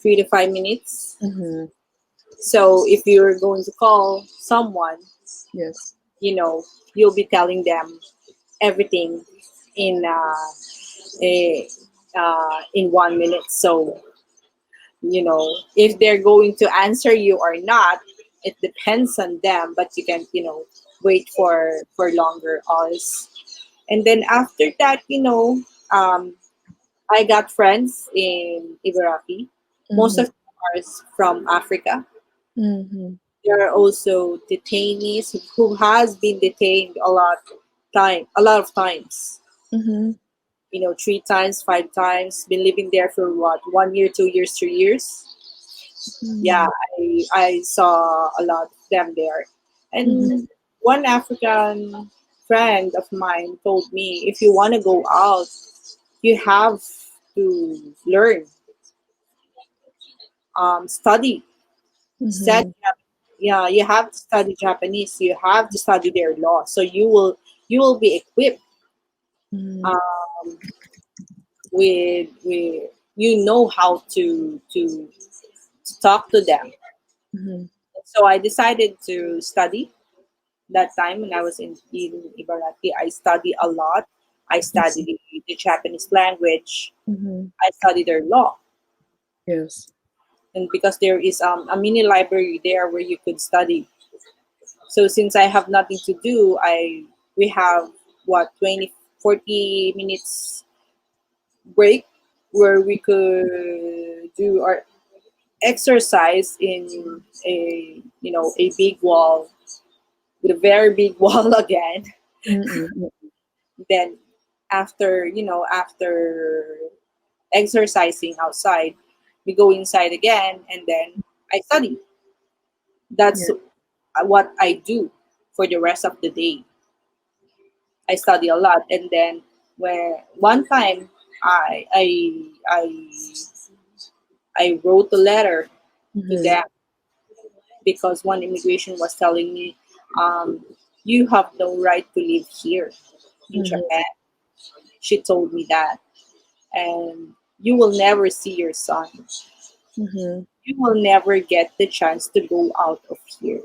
[SPEAKER 2] 3 to 5 minutes.
[SPEAKER 3] Mm-hmm.
[SPEAKER 2] So if you're going to call someone,
[SPEAKER 3] Yes.
[SPEAKER 2] you know, you'll be telling them everything in a, in 1 minute. So if they're going to answer you or not, it depends on them. But you can wait for longer hours. And then after that, um, I got friends in Ibaraki. Most
[SPEAKER 3] Mm-hmm.
[SPEAKER 2] of them are from Africa.
[SPEAKER 3] Mm-hmm.
[SPEAKER 2] There are also detainees who has been detained a lot of times.
[SPEAKER 3] Mm-hmm.
[SPEAKER 2] 3 times, 5 times. Been living there for what, 1 year, 2 years, 3 years. Yeah,
[SPEAKER 3] Mm-hmm.
[SPEAKER 2] I saw a lot of them there.
[SPEAKER 3] Mm-hmm.
[SPEAKER 2] And one African friend of mine told me, if you want to go out, you have to learn, study, study.
[SPEAKER 3] Mm-hmm.
[SPEAKER 2] Yeah, you have to study Japanese. You have to study their law, so you will be equipped um, with how to talk to them.
[SPEAKER 3] Mm-hmm.
[SPEAKER 2] So I decided to study that time when I was in Ibaraki. I study a lot. I study the Japanese language.
[SPEAKER 3] Mm-hmm.
[SPEAKER 2] I study their law.
[SPEAKER 3] Yes.
[SPEAKER 2] And because there is a mini library there where you could study. So since I have nothing to do, we have what, 20-40 minutes break where we could do our exercise in a big wall, with a very big wall again.
[SPEAKER 3] Mm-hmm.
[SPEAKER 2] Then after exercising outside, we go inside again, and then I study.
[SPEAKER 3] Yeah.
[SPEAKER 2] That's what I do for the rest of the day. I study a lot, and then when one time I I wrote a letter to
[SPEAKER 3] Mm-hmm.
[SPEAKER 2] them because one immigration was telling me, you have no right to live here in
[SPEAKER 3] Mm-hmm.
[SPEAKER 2] Japan. She told me that, and you will never see your son.
[SPEAKER 3] Mm-hmm.
[SPEAKER 2] You will never get the chance to go out of here.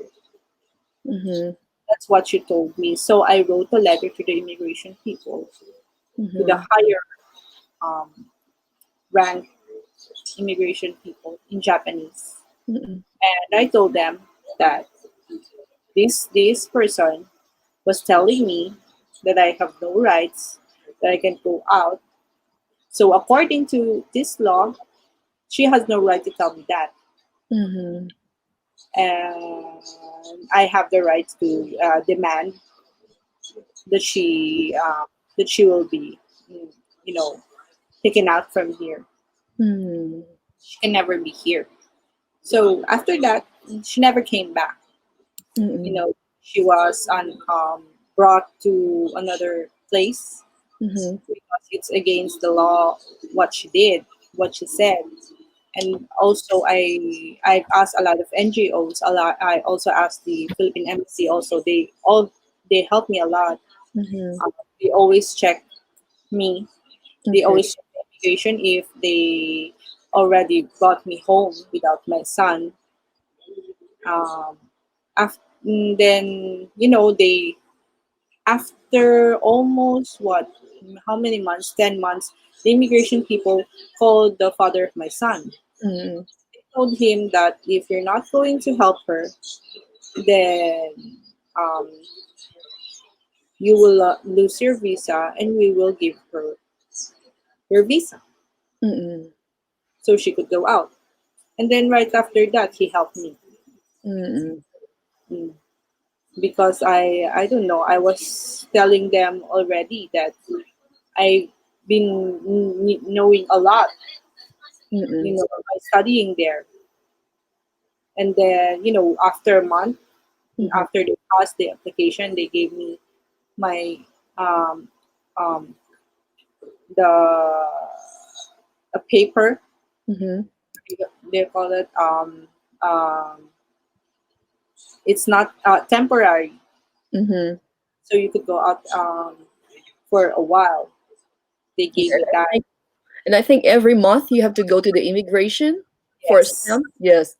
[SPEAKER 3] Mm-hmm.
[SPEAKER 2] That's what she told me. So I wrote a letter to the immigration people, to the
[SPEAKER 3] Mm-hmm.
[SPEAKER 2] higher um, rank immigration people in Japanese.
[SPEAKER 3] Mm-hmm.
[SPEAKER 2] And I told them that this person was telling me that I have no rights, that I can go out. So according to this law, she has no right to tell me that.
[SPEAKER 3] Mm-hmm.
[SPEAKER 2] And I have the right to demand that she will be, mm, you know, taken out from here.
[SPEAKER 3] Mm-hmm.
[SPEAKER 2] She can never be here. So after that, she never came back. You
[SPEAKER 3] Mm-mm.
[SPEAKER 2] know, she was brought to another place
[SPEAKER 3] Mhm.
[SPEAKER 2] because it's against the law what she did, what she said. And also, I've asked a lot of NGOs. A lot. I also asked the Philippine Embassy. Also, they helped me a lot.
[SPEAKER 3] Mhm.
[SPEAKER 2] They always check me. They
[SPEAKER 3] Okay.
[SPEAKER 2] always check the immigration if they already brought me home without my son. Um, after, then they after almost what, how many months, 10 months, the immigration people called the father of my son.
[SPEAKER 3] Mm-mm.
[SPEAKER 2] They told him that if you're not going to help her, then um, you will lose your visa and we will give her your visa
[SPEAKER 3] Mm-mm.
[SPEAKER 2] so she could go out. And then right after that, he helped me.
[SPEAKER 3] Mm-mm.
[SPEAKER 2] Mm. Because I don't know, I was telling them already that I've been knowing a lot,
[SPEAKER 3] Mm-mm.
[SPEAKER 2] by studying there. And then, after a month,
[SPEAKER 3] Mhm.
[SPEAKER 2] after they passed the application, they gave me my um, um, the a paper.
[SPEAKER 3] Mhm.
[SPEAKER 2] They call it it's not temporary,
[SPEAKER 3] Mhm.
[SPEAKER 2] so you could go out for a while. They
[SPEAKER 3] Yeah,
[SPEAKER 2] gave me that.
[SPEAKER 3] and I think every month you have to go to the immigration for a
[SPEAKER 2] Yes,
[SPEAKER 3] stamp. Yes.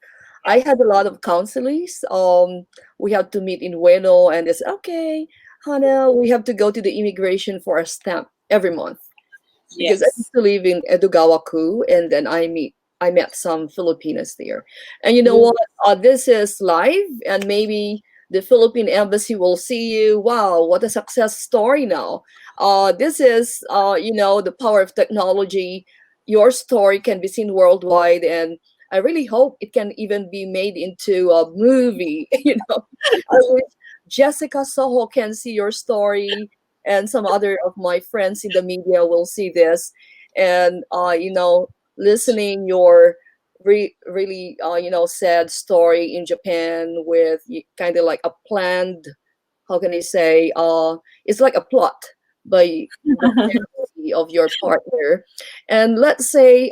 [SPEAKER 3] I
[SPEAKER 2] yes,
[SPEAKER 3] had a lot of counselors. We have to meet in Ueno, and it's okay, Hannah, we have to go to the immigration for a stamp every month. Because I used
[SPEAKER 2] yes.
[SPEAKER 3] to live in Edugawaku, and then I met some Filipinas there. And you know
[SPEAKER 2] Ooh,
[SPEAKER 3] what? This is live, and maybe the Philippine embassy will see you. Wow, what a success story now. This is the power of technology. Your story can be seen worldwide, and I really hope it can even be made into a movie. I wish Jessica Soho can see your story, and some other of my friends in the media will see this, and listening your really sad story in Japan with kind of like a planned, how can I say, it's like a plot by the fantasy of your partner. And let's say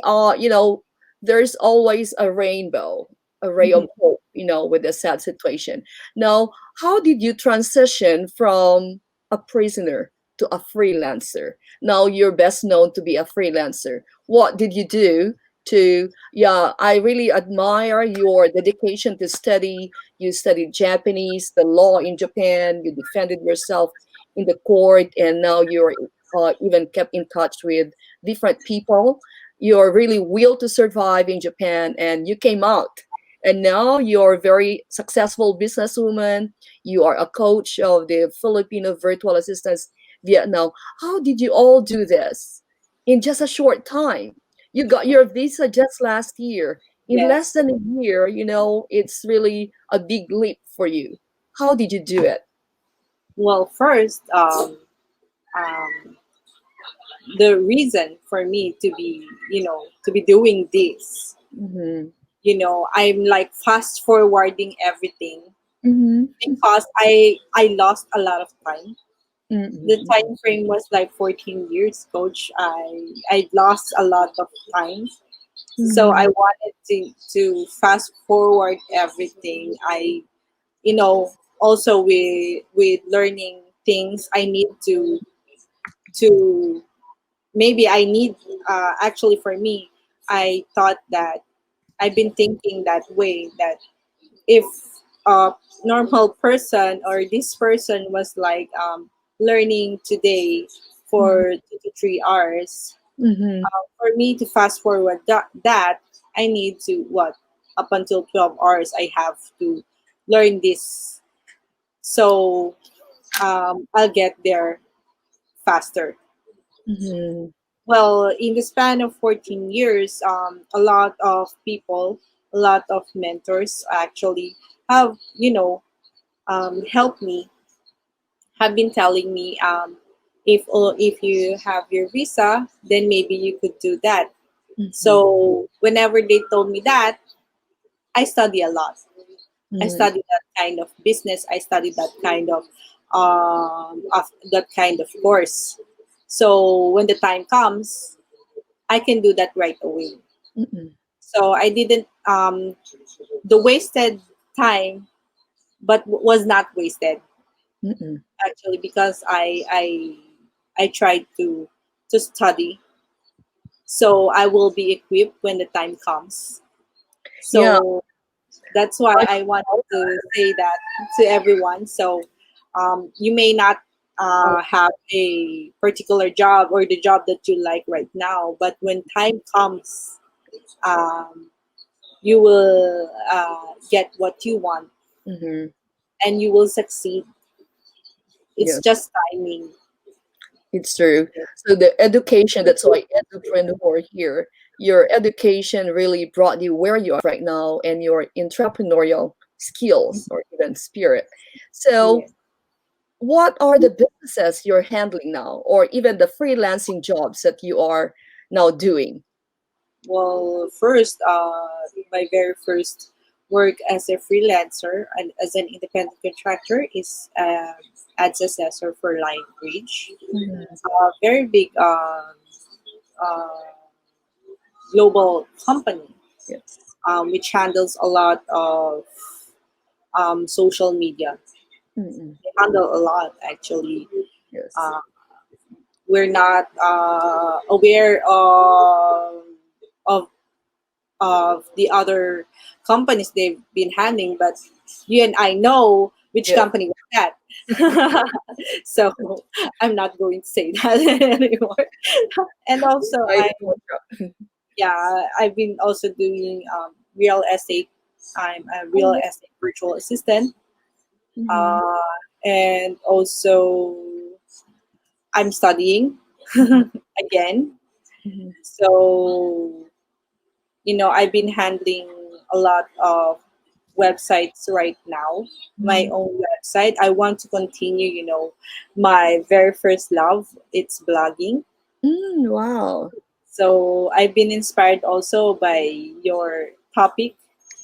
[SPEAKER 3] there's always a rainbow, a ray of
[SPEAKER 2] mhm.
[SPEAKER 3] hope, with a sad situation. Now, how did you transition from a prisoner to a freelancer? Now you're best known to be a freelancer. What did you do to, yeah, I really admire your dedication to study. You studied Japanese, the law in Japan, you defended yourself in the court, and now you're even kept in touch with different people. You're really will to survive in Japan, and you came out. And now you're a very successful businesswoman. You are a coach of the Filipino virtual assistants Vietnam. How did you all do this in just a short time? You got your visa just last year. In less
[SPEAKER 2] Yes.
[SPEAKER 3] than a year, it's really a big leap for you. How did you do it?
[SPEAKER 2] Well, first, um, the reason for me to be doing this,
[SPEAKER 3] Mm-hmm.
[SPEAKER 2] I'm like fast forwarding everything
[SPEAKER 3] Mm-hmm.
[SPEAKER 2] because I lost a lot of time. The
[SPEAKER 3] Mm-hmm.
[SPEAKER 2] time frame was like 14 years, coach. I lost a lot of time, so I
[SPEAKER 3] Mm-hmm.
[SPEAKER 2] wanted to fast forward everything. Also with learning things, I need to maybe I need actually for me, I thought that I've been thinking that way, that if a normal person or this person was like learning today for 2 to 3 hours,
[SPEAKER 3] Mm-hmm.
[SPEAKER 2] for me to fast forward that I need to what, up until 12 hours I have to learn this, so I'll get there faster.
[SPEAKER 3] Mm-hmm.
[SPEAKER 2] Well, in the span of 14 years, a lot of people, a lot of mentors actually have, helped me, have been telling me, if you have your visa, then maybe you could do that.
[SPEAKER 3] Mm-hmm.
[SPEAKER 2] So whenever they told me that, I study a lot. I
[SPEAKER 3] Mm-hmm.
[SPEAKER 2] study that kind of business. I study that kind of course. So when the time comes, I can do that right away.
[SPEAKER 3] Mm-hmm.
[SPEAKER 2] So I didn't the wasted time, but was not wasted
[SPEAKER 3] Mm-hmm.
[SPEAKER 2] actually, because I tried to study, so I will be equipped when the time comes.
[SPEAKER 3] Yeah.
[SPEAKER 2] So that's why
[SPEAKER 3] I
[SPEAKER 2] I wanted to say that to everyone. So you may not have a particular job or the job that you like right now, but when time comes, um, you will get what you want
[SPEAKER 3] mm-hmm.
[SPEAKER 2] and you will succeed. It's
[SPEAKER 3] Yes,
[SPEAKER 2] just timing.
[SPEAKER 3] it's true. So the education, that's why entrepreneur here, your education really brought you where you are right now and your entrepreneurial skills or even spirit. So
[SPEAKER 2] Yes.
[SPEAKER 3] what are the businesses you're handling now, or even the freelancing jobs that you are now doing?
[SPEAKER 2] Well, first, my very first work as a freelancer and as an independent contractor is ads assessor for Line Bridge,
[SPEAKER 3] Mhm.
[SPEAKER 2] a very big uh, global company,
[SPEAKER 3] Yes.
[SPEAKER 2] which handles a lot of social media.
[SPEAKER 3] Mm-mm.
[SPEAKER 2] They handle a lot actually.
[SPEAKER 3] Yes.
[SPEAKER 2] Uh, we're not aware of the other companies they've been handling, but you and I know which
[SPEAKER 3] Yes.
[SPEAKER 2] company was that. So I'm not going to say that anymore. And also,
[SPEAKER 3] By the contract.
[SPEAKER 2] I've been also doing real estate. I'm a real
[SPEAKER 3] Oh,
[SPEAKER 2] estate virtual assistant,
[SPEAKER 3] mhm.
[SPEAKER 2] uh, and also I'm studying
[SPEAKER 3] Mhm.
[SPEAKER 2] again.
[SPEAKER 3] Mhm.
[SPEAKER 2] So I've been handling a lot of websites right now, my
[SPEAKER 3] Mhm.
[SPEAKER 2] own website. I want to continue, my very first love, it's blogging.
[SPEAKER 3] Wow.
[SPEAKER 2] So I've been inspired also by your topic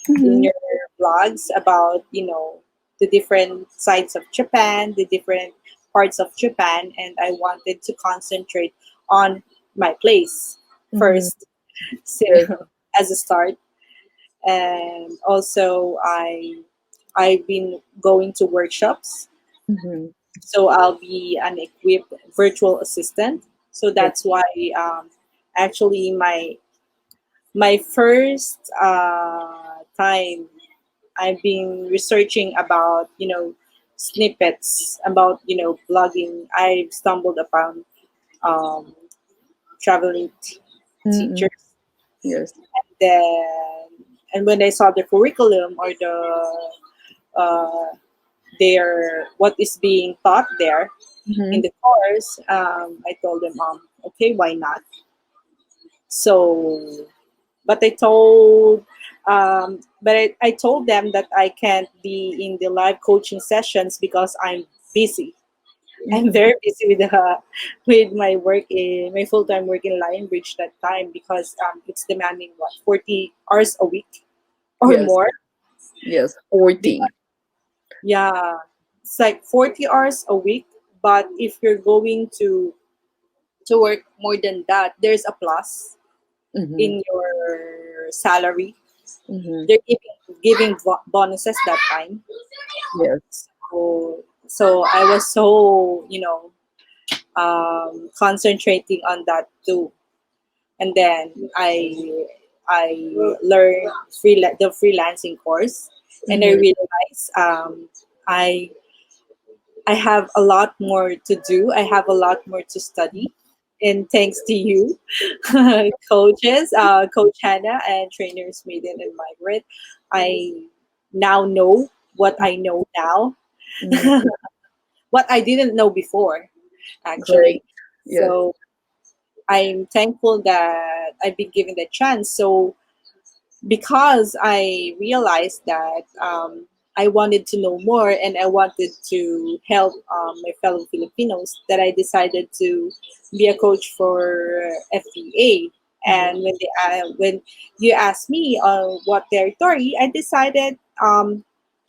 [SPEAKER 2] in
[SPEAKER 3] Mhm.
[SPEAKER 2] your blogs about, the different sides of Japan, the different parts of Japan, and I wanted to concentrate on my place
[SPEAKER 3] Mhm.
[SPEAKER 2] first, so,
[SPEAKER 3] Yes.
[SPEAKER 2] as a start. And also I've been going to workshops,
[SPEAKER 3] Mhm.
[SPEAKER 2] so I'll be an equipped virtual assistant. So
[SPEAKER 3] Yes.
[SPEAKER 2] that's why actually my first time I've been researching about snippets about blogging. I stumbled upon um, traveling
[SPEAKER 3] Mm-mm.
[SPEAKER 2] teachers.
[SPEAKER 3] Yes.
[SPEAKER 2] Then, and when I saw the curriculum or uh, their what is being taught there in
[SPEAKER 3] Mhm.
[SPEAKER 2] the course, I told them, okay, why not? So, but I told them that I can't be in the live coaching sessions because I'm busy. I'm
[SPEAKER 3] Mhm.
[SPEAKER 2] very busy with my work in my full time work in Lionbridge that time, because it's demanding what 40 hours a week or
[SPEAKER 3] Yes.
[SPEAKER 2] more.
[SPEAKER 3] Yes. 40.
[SPEAKER 2] Because, yeah, it's like 40 hours a week. But if you're going to work more than that, there's a plus
[SPEAKER 3] Mhm.
[SPEAKER 2] in your salary.
[SPEAKER 3] Mhm.
[SPEAKER 2] They're giving bonuses that time.
[SPEAKER 3] Yes.
[SPEAKER 2] So I was so concentrating on that too. And then I learned the freelancing course, and I
[SPEAKER 3] Mhm.
[SPEAKER 2] realized I I have a lot more to do. I have a lot more to study. And thanks to you, coaches, Coach Hannah and trainers Maiden and Margaret, I now know what I know now,
[SPEAKER 3] Mhm.
[SPEAKER 2] what I didn't know before,
[SPEAKER 3] Great.
[SPEAKER 2] actually.
[SPEAKER 3] Yes.
[SPEAKER 2] So I'm thankful that I've been given the chance. So because I realized that I wanted to know more and I wanted to help my fellow Filipinos, that I decided to be a coach for FBA. And when you asked me what territory, I decided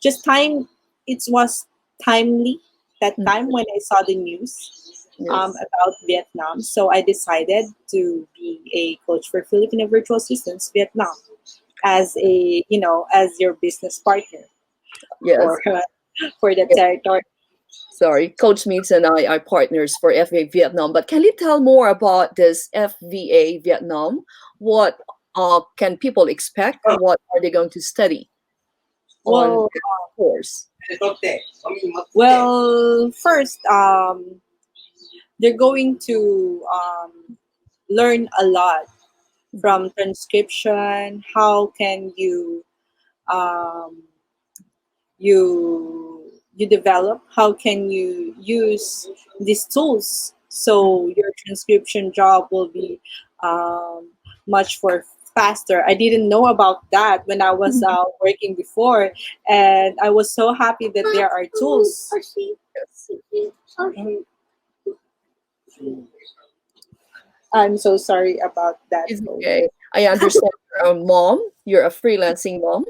[SPEAKER 2] just time. It was timely that
[SPEAKER 3] Mhm.
[SPEAKER 2] time when I saw the news
[SPEAKER 3] Yes.
[SPEAKER 2] about Vietnam. So I decided to be a coach for Filipino virtual assistants Vietnam as a as your business partner
[SPEAKER 3] Yes.
[SPEAKER 2] for for the
[SPEAKER 3] Yes.
[SPEAKER 2] territory.
[SPEAKER 3] Sorry, Coach Meets and I are partners for FVA Vietnam. But can you tell more about this FVA Vietnam? What can people expect? What are they going to study on
[SPEAKER 2] Well,
[SPEAKER 3] this course?
[SPEAKER 2] first, they're going to learn a lot from transcription. How can um, you develop? How can you use these tools so your transcription job will be um, much more faster? I didn't know about that when I was working before, and I was so happy that there are tools.
[SPEAKER 3] Yes.
[SPEAKER 2] I'm so sorry about that.
[SPEAKER 3] It's okay. I understand you're a mom. You're a freelancing mom.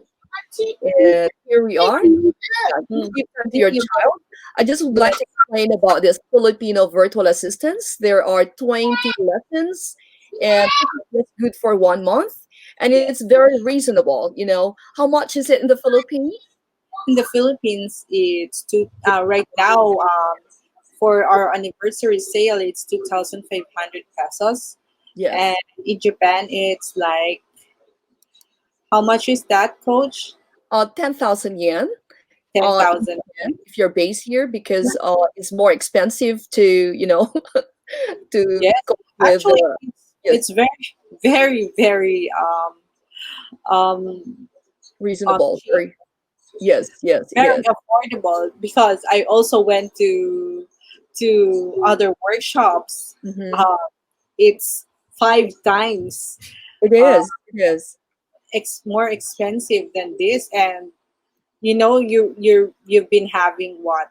[SPEAKER 3] And here we are. Yeah,
[SPEAKER 2] Mm.
[SPEAKER 3] give time to your child. I just would like to explain about this Filipino virtual assistants. There are 20 lessons, and this is just good for 1 month. And it's very reasonable. How much is it in the Philippines?
[SPEAKER 2] In the Philippines, it's right now for our anniversary sale, it's 2,500 pesos,
[SPEAKER 3] Yes,
[SPEAKER 2] and in Japan, it's like how much is that, Coach?
[SPEAKER 3] 10,000 yen.
[SPEAKER 2] Ten
[SPEAKER 3] In
[SPEAKER 2] thousand.
[SPEAKER 3] Japan, if you're based here, because it's more expensive to to
[SPEAKER 2] Yes,
[SPEAKER 3] cope with
[SPEAKER 2] actually,
[SPEAKER 3] yes,
[SPEAKER 2] it's very, very, very um,
[SPEAKER 3] reasonable.
[SPEAKER 2] cheap,
[SPEAKER 3] Yes, yes, it
[SPEAKER 2] very
[SPEAKER 3] is.
[SPEAKER 2] affordable because I also went to other workshops.
[SPEAKER 3] Hmm.
[SPEAKER 2] Uh, it's 5 times
[SPEAKER 3] It
[SPEAKER 2] uh,
[SPEAKER 3] is. It is.
[SPEAKER 2] more expensive than this, and you've been having what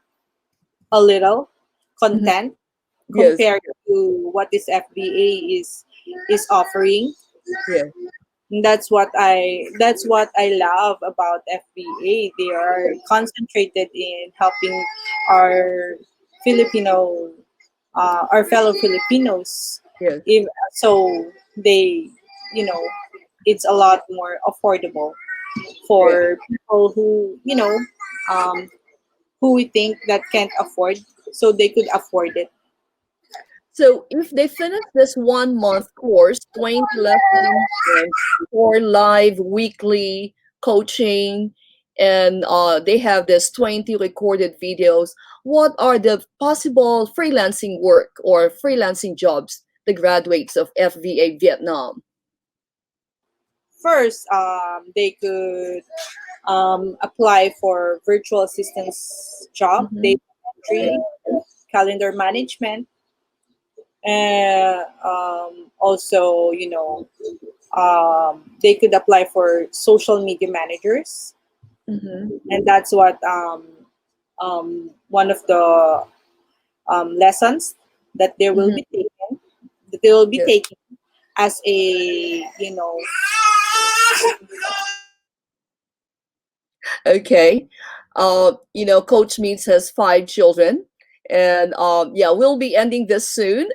[SPEAKER 2] a little
[SPEAKER 3] Mhm.
[SPEAKER 2] content
[SPEAKER 3] Yes,
[SPEAKER 2] compared to what this FBA is offering.
[SPEAKER 3] yes,
[SPEAKER 2] And that's what I love about FBA. They are concentrated in helping our Filipino our fellow Filipinos.
[SPEAKER 3] yes.
[SPEAKER 2] If, so they you know it's a lot more affordable
[SPEAKER 3] Great.
[SPEAKER 2] for people um, who we think that can't afford, so they could afford it.
[SPEAKER 3] So if they finish this 1 month course, 20 lessons and 4 live weekly coaching, and they have this 20 recorded videos, what are the possible freelancing work or freelancing jobs the graduates of FVA Vietnam?
[SPEAKER 2] First, they could apply for virtual assistance job,
[SPEAKER 3] Hmm.
[SPEAKER 2] data entry, calendar management, and also they could apply for social media managers,
[SPEAKER 3] Hmm.
[SPEAKER 2] and that's what one of the lessons that they will
[SPEAKER 3] Hmm.
[SPEAKER 2] be taking that they will be
[SPEAKER 3] Yes.
[SPEAKER 2] taking as a
[SPEAKER 3] Okay. Coach Meets has 5 children. And yeah, we'll be ending this soon.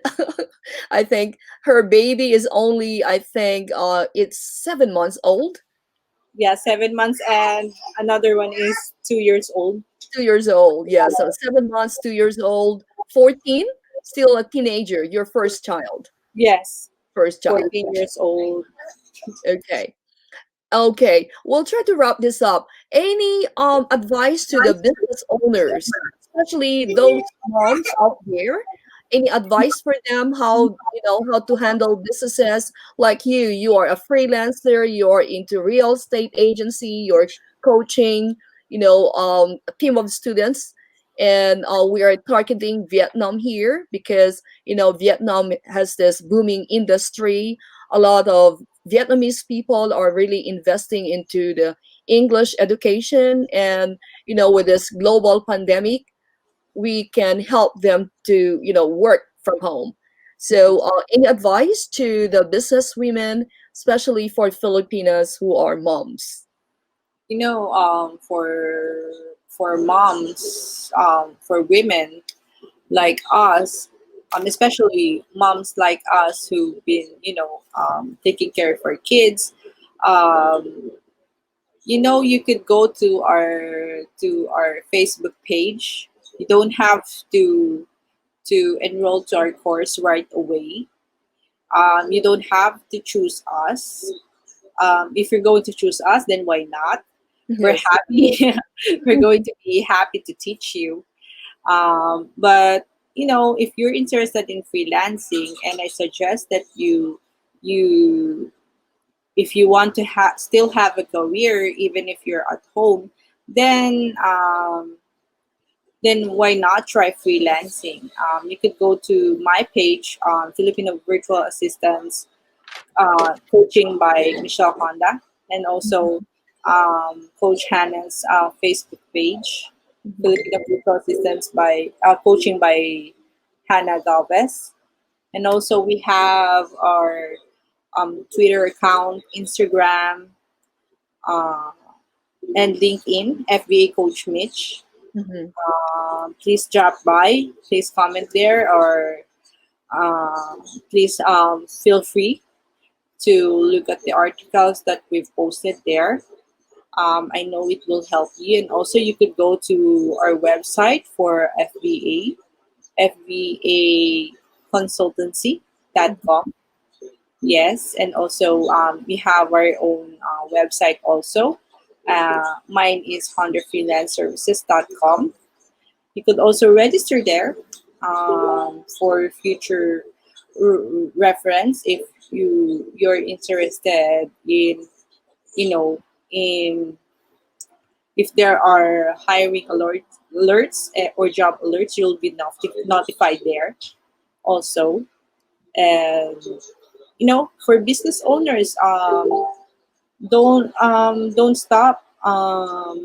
[SPEAKER 3] I think her baby is only, I think, it's 7 months old,
[SPEAKER 2] yeah, 7 months, and another one is 2 years old.
[SPEAKER 3] 2 years old. Yeah, so 7 months, 2 years old, 14, still a teenager, your first child.
[SPEAKER 2] Yes,
[SPEAKER 3] First child.
[SPEAKER 2] 14 years old.
[SPEAKER 3] Okay. Okay, we'll try to wrap this up. Any advice to the business owners, especially those moms out there? Any advice for them how to handle businesses like you? You are a freelancer, you're into real estate agency, you're coaching, a team of students, and we are targeting Vietnam here because Vietnam has this booming industry. A lot of Vietnamese people are really investing into the English education, and with this global pandemic, we can help them to work from home. So, any advice to the business women, especially for Filipinas who are moms?
[SPEAKER 2] For moms, for women like us, especially moms like us who've been, taking care of our kids. Um, you could go to our Facebook page. You don't have to enroll to our course right away. You don't have to choose us. If you're going to choose us, then why not? We're
[SPEAKER 3] Yes.
[SPEAKER 2] happy. We're going to be happy to teach you. But if you're interested in freelancing, and I suggest that you if you want to still have a career even if you're at home, then why not try freelancing? You could go to my page, Filipino Virtual Assistants, coaching by Michelle Honda, and also Coach Hannah's Facebook page, Filipino Virtual Assistants by coaching by Hannah Galvez. And also we have our Twitter account, Instagram, uh, and LinkedIn, FBA Coach Mitch.
[SPEAKER 3] Mhm.
[SPEAKER 2] Please drop by, please comment there, or please feel free to look at the articles that we've posted there. I know it will help you. And also, you could go to our website for FBA consultancy.com. Yes, and also we have our own website also. Mine is HondaFreelanceServices.com. You could also register there for future reference if you're interested in you know in if there are hiring alerts or job alerts, you'll be notified there also. And for business owners, don't stop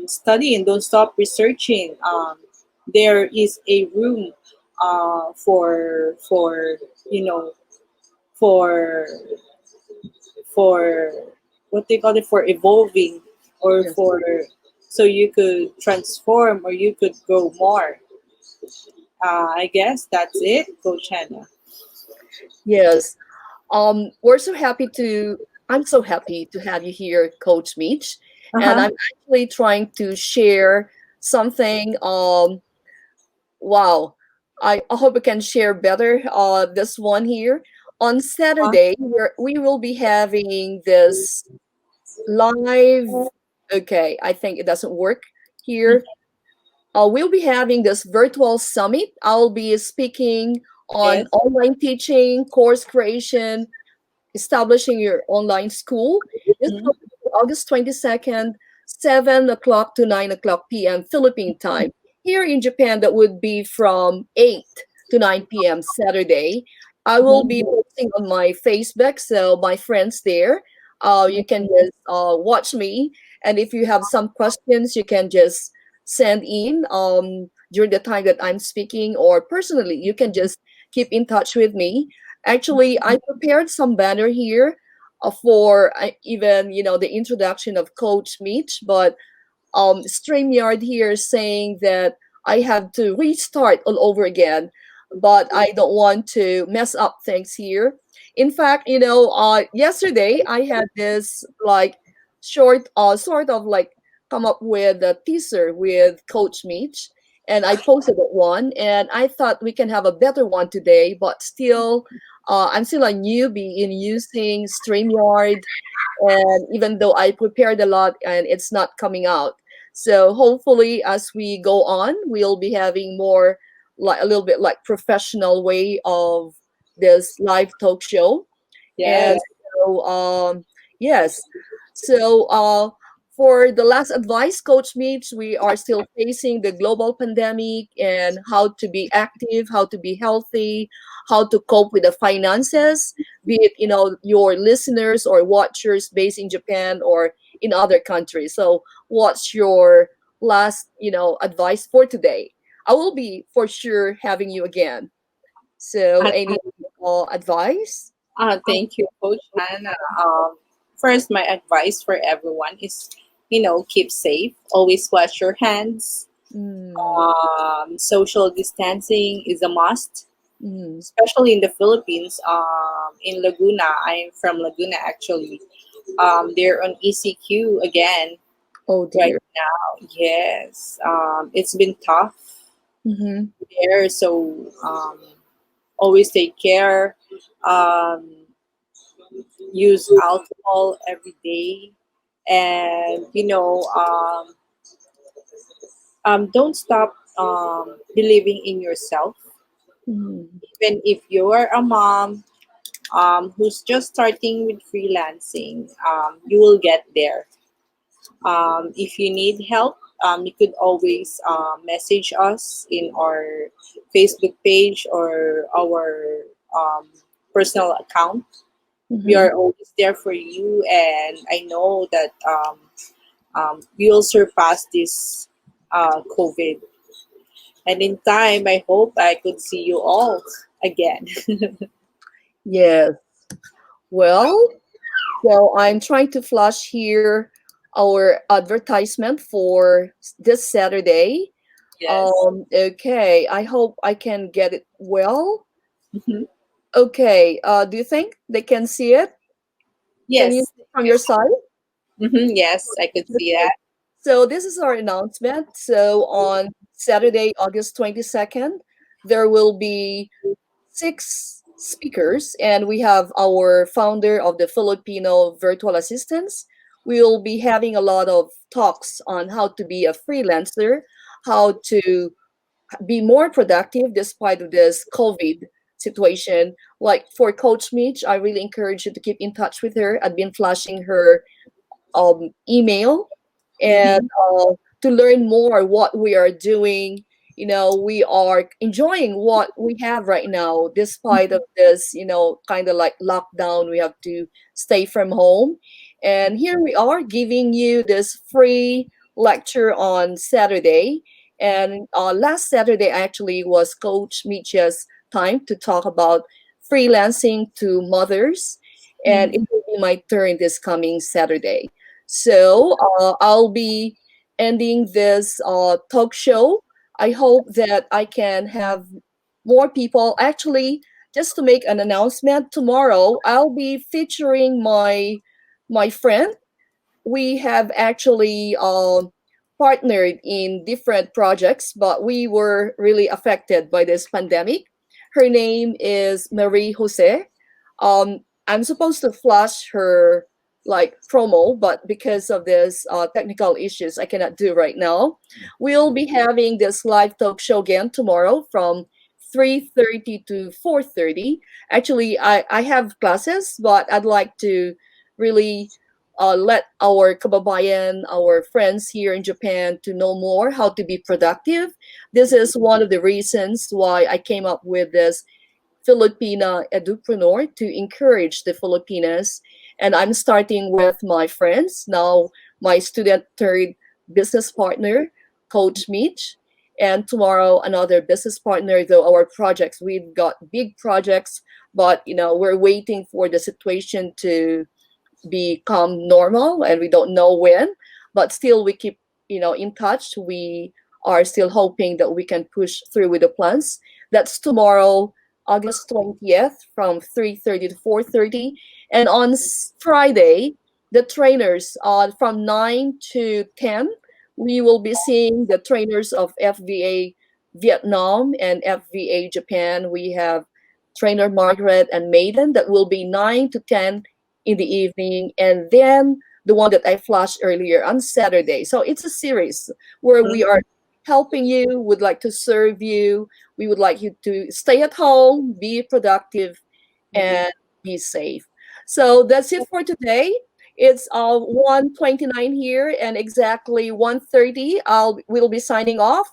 [SPEAKER 2] studying, don't stop researching. There is a room for you know for for what they call it, for evolving, or
[SPEAKER 3] Yes.
[SPEAKER 2] for so you could transform or you could grow more. I guess that's it, Coach Hannah.
[SPEAKER 3] Yes. We're so happy to. I'm so happy to have you here, Coach Meach, and
[SPEAKER 2] Uh-huh.
[SPEAKER 3] I'm actually trying to share something. Wow, I hope I can share better. This one here on
[SPEAKER 2] Uh-huh.
[SPEAKER 3] Saturday, we will be having this live. Okay, I think it doesn't work here. We'll be having this virtual summit. I'll be speaking on
[SPEAKER 2] Yes.
[SPEAKER 3] online teaching, course creation, establishing your online school. This
[SPEAKER 2] Mhm.
[SPEAKER 3] will be August 22nd, 7 o'clock to 9 o'clock p.m. Philippine time. Here in Japan, that would be from 8 to 9 p.m. Saturday. I will be
[SPEAKER 2] Mhm.
[SPEAKER 3] posting on my Facebook, so my friends there, you can just watch me. And if you have some questions, you can just send in during the time that I'm speaking, or personally, you can just keep in touch with me. Actually, I prepared some banner here for even the introduction of Coach Mitch, but StreamYard here saying that I have to restart all over again, but I don't want to mess up things here. In fact, yesterday I had this like short, sort of like come up with a teaser with Coach Meach, and I posted it one, and I thought we can have a better one today, but still, I'm still a newbie in using StreamYard, and even though I prepared a lot and it's not coming out. So hopefully as we go on, we'll be having more like a little bit like professional way of this live talk show. And
[SPEAKER 2] Yes.
[SPEAKER 3] so yes. So for the last advice, Coach Meets, we are still facing the global pandemic and how to be active, how to be healthy, how to cope with the finances, be it your listeners or watchers based in Japan or in other countries. So what's your last advice for today? I will be for sure having you again. So
[SPEAKER 2] I,
[SPEAKER 3] any
[SPEAKER 1] advice?
[SPEAKER 2] Thank you, Coach Hannah. First, my advice for everyone is, keep safe. Always wash your hands.
[SPEAKER 1] Mm,
[SPEAKER 2] Social distancing is a must,
[SPEAKER 1] mm.
[SPEAKER 2] especially in the Philippines. In Laguna, I'm from Laguna actually. They're on ECQ again
[SPEAKER 1] Oh
[SPEAKER 2] right
[SPEAKER 1] dear.
[SPEAKER 2] now. Yes, it's been tough
[SPEAKER 1] Mm-hmm.
[SPEAKER 2] there. So always take care. Um, Use alcohol every day, and don't stop believing in yourself.
[SPEAKER 1] Mm-hmm.
[SPEAKER 2] Even if you're a mom who's just starting with freelancing, you will get there. If you need help, you could always message us in our Facebook page or our um, personal account. We
[SPEAKER 1] Mm-hmm.
[SPEAKER 2] are always there for you, and I know that we'll surpass this COVID. And in time, I hope I could see you all again.
[SPEAKER 1] Yes. Well, so I'm trying to flash here our advertisement for this Saturday.
[SPEAKER 2] Yes.
[SPEAKER 1] Okay. I hope I can get it well.
[SPEAKER 2] Mhm.
[SPEAKER 1] Okay. Do you think they can see it? Can you
[SPEAKER 2] Yes.
[SPEAKER 1] see it from your side?
[SPEAKER 2] Yes, I could see
[SPEAKER 1] Okay.
[SPEAKER 2] that.
[SPEAKER 1] So this is our announcement. So on Saturday, August 22nd, there will be 6 speakers, and we have our founder of the Filipino Virtual Assistants. We will be having a lot of talks on how to be a freelancer, how to be more productive despite of this COVID situation. Like for Coach Mitch, I really encourage you to keep in touch with her. I've been flashing her email and
[SPEAKER 2] Mm-hmm.
[SPEAKER 1] to learn more what we are doing. We are enjoying what we have right now despite of this, kind of like lockdown. We have to stay from home, and here we are giving you this free lecture on Saturday. And last Saturday actually was Coach Micha's time to talk about freelancing to mothers, and it
[SPEAKER 2] Mm-hmm.
[SPEAKER 1] will be my turn this coming Saturday. So I'll be ending this talk show. I hope that I can have more people. Actually, just to make an announcement, tomorrow I'll be featuring my friend. We have actually partnered in different projects, but we were really affected by this pandemic. Her name is Marie Jose. I'm supposed to flash her like promo, but because of this technical issues, I cannot do right now. We'll be having this live talk show again tomorrow from 3:30 to 4:30. Actually, I have classes, but I'd like to really let our kababayan, our friends here in Japan, to know more how to be productive. This is one of the reasons why I came up with this Filipina Edupreneur to encourage the Filipinas. And I'm starting with my friends, now my student third business partner, Coach Mitch. And tomorrow, another business partner, though our projects, we've got big projects, but we're waiting for the situation to become normal, and we don't know when, but still we keep in touch. We are still hoping that we can push through with the plans. That's tomorrow, August 20th, from 3:30 to 4:30. And on Friday, the trainers from 9 to 10, we will be seeing the trainers of FVA Vietnam and FVA Japan. We have trainer Margaret and Maiden. That will be 9 to 10 in the evening, and then the one that I flashed earlier on Saturday. So it's a series where we are helping you, would like to serve you. We would like you to stay at home, be productive,
[SPEAKER 2] Mm-hmm.
[SPEAKER 1] and be safe. So that's it for today. It's 1:29 here, and exactly 1:30 we'll be signing off.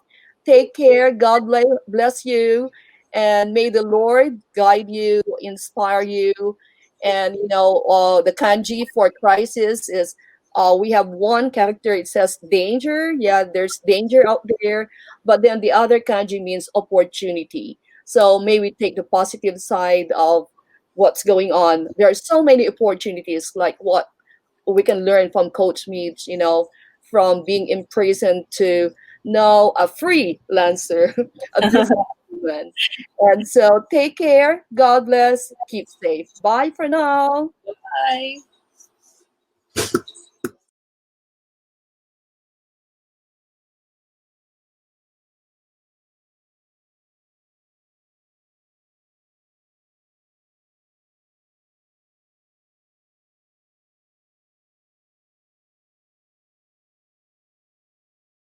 [SPEAKER 1] Take care. God bless you, and may the Lord guide you, inspire you. And the kanji for crisis is we have one character. It says danger. Yeah, there's danger out there, but then the other kanji means opportunity. So maybe take the positive side of what's going on. There are so many opportunities, like what we can learn from Coach Meets, from being imprisoned to now a freelancer, a businesswoman. And so take care. God bless. Keep safe. Bye for now.
[SPEAKER 3] Bye.